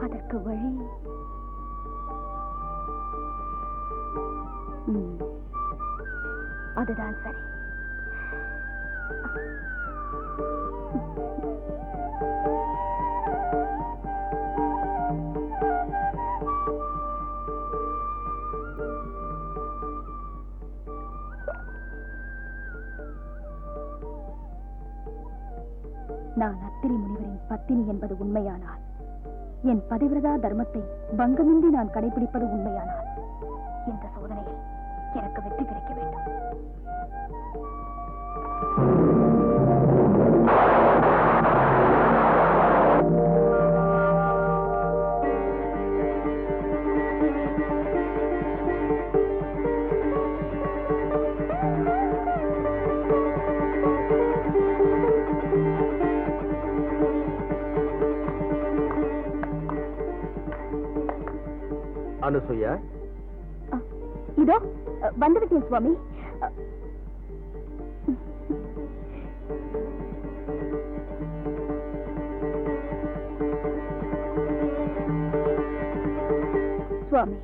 அதற்கு வழி அதுதான் சரி. நான் அத்திரி முனிவரின் பத்தினி என்பது உண்மையானால், என் பதிவிரதா தர்மத்தை பங்கமின்றி நான் கடைபிடிப்பது உண்மையானால், இந்த சோதனையில் எனக்கு வெற்றி கிடைக்க வேண்டும். அனுசுயா, இதோ வந்துவிட்டேன் சுவாமி. சுவாமி,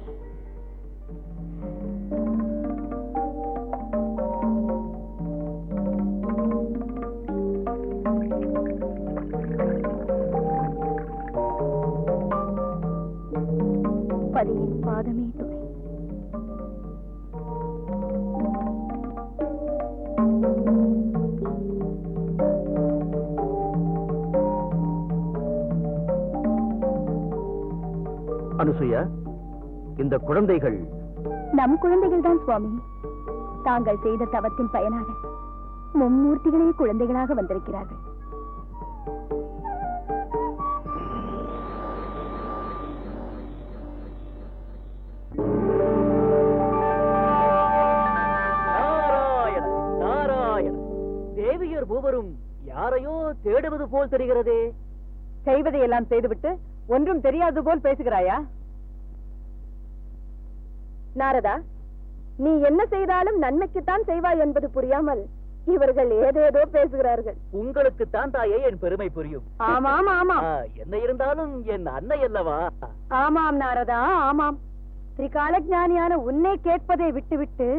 பதியின் பாதமே துணை. அனுசுயா, இந்த குழந்தைகள் நம் குழந்தைகள் தான் சுவாமி. தாங்கள் செய்த தவத்தின் பயனாக மும்மூர்த்திகளே குழந்தைகளாக வந்திருக்கிறார்கள். நாராயண நாராயண, தேவியர் மூவரும் யாரையோ தேடுவது போல் தெரிகிறதே. செய்வதையெல்லாம் செய்துவிட்டு ஒன்றும் தெரியாது போல் பேசுகிறாயா? நாரதா, நீ என்ன செய்தாலும் நன்மைக்குத்தான் செய்வாய் என்பது புரியாமல் இவர்கள் ஏதேதோ பேசுகிறார்கள். உங்களுக்குத்தான் தாயே என் பெருமை புரியும். ஆமாம் ஆமாம். என்ன இருந்தாலும் என் அன்னை அல்லவா? ஆமாம் நாரதா, ஆமாம். திரிகால ஞானியான உன்னை கேட்பதை விட்டுவிட்டு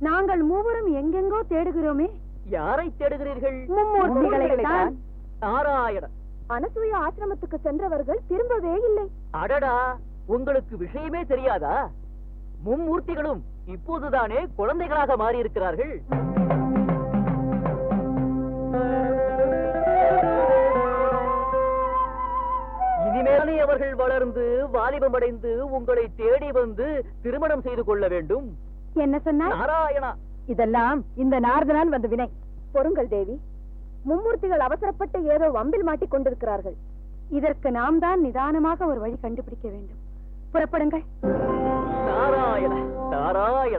நாங்கள் மூவரும் எங்கெங்கோ தேடுகிறோமே. யாரை தேடுகிறீர்கள்? மும்மூர்த்திகளைத்தான். நாராயண, அனசூய ஆசிரமத்துக்கு சென்றவர்கள் திரும்பவே இல்லை. அடடா, உங்களுக்கு விஷயமே தெரியாதா? மும்மூர்த்திகளும் இப்போதுதானே குழந்தைகளாக மாறி இருக்கிறார்கள். இனிமேலே அவர்கள் வளர்ந்து வாலிபமடைந்து உங்களை தேடி வந்து திருமணம் செய்து கொள்ள வேண்டும். என்ன சொன்னார்? நாராயணா, இதெல்லாம் இந்த நாரதனால் வந்த வினை. பொறுங்கள் தேவி, மும்மூர்த்திகள் அவசரப்பட்டு ஏதோ வம்பில் மாட்டிக் கொண்டிருக்கிறார்கள். இதற்கு நாம் தான் நிதானமாக ஒரு வழி கண்டுபிடிக்க வேண்டும். புறப்படுங்கள். நாராயண நாராயண.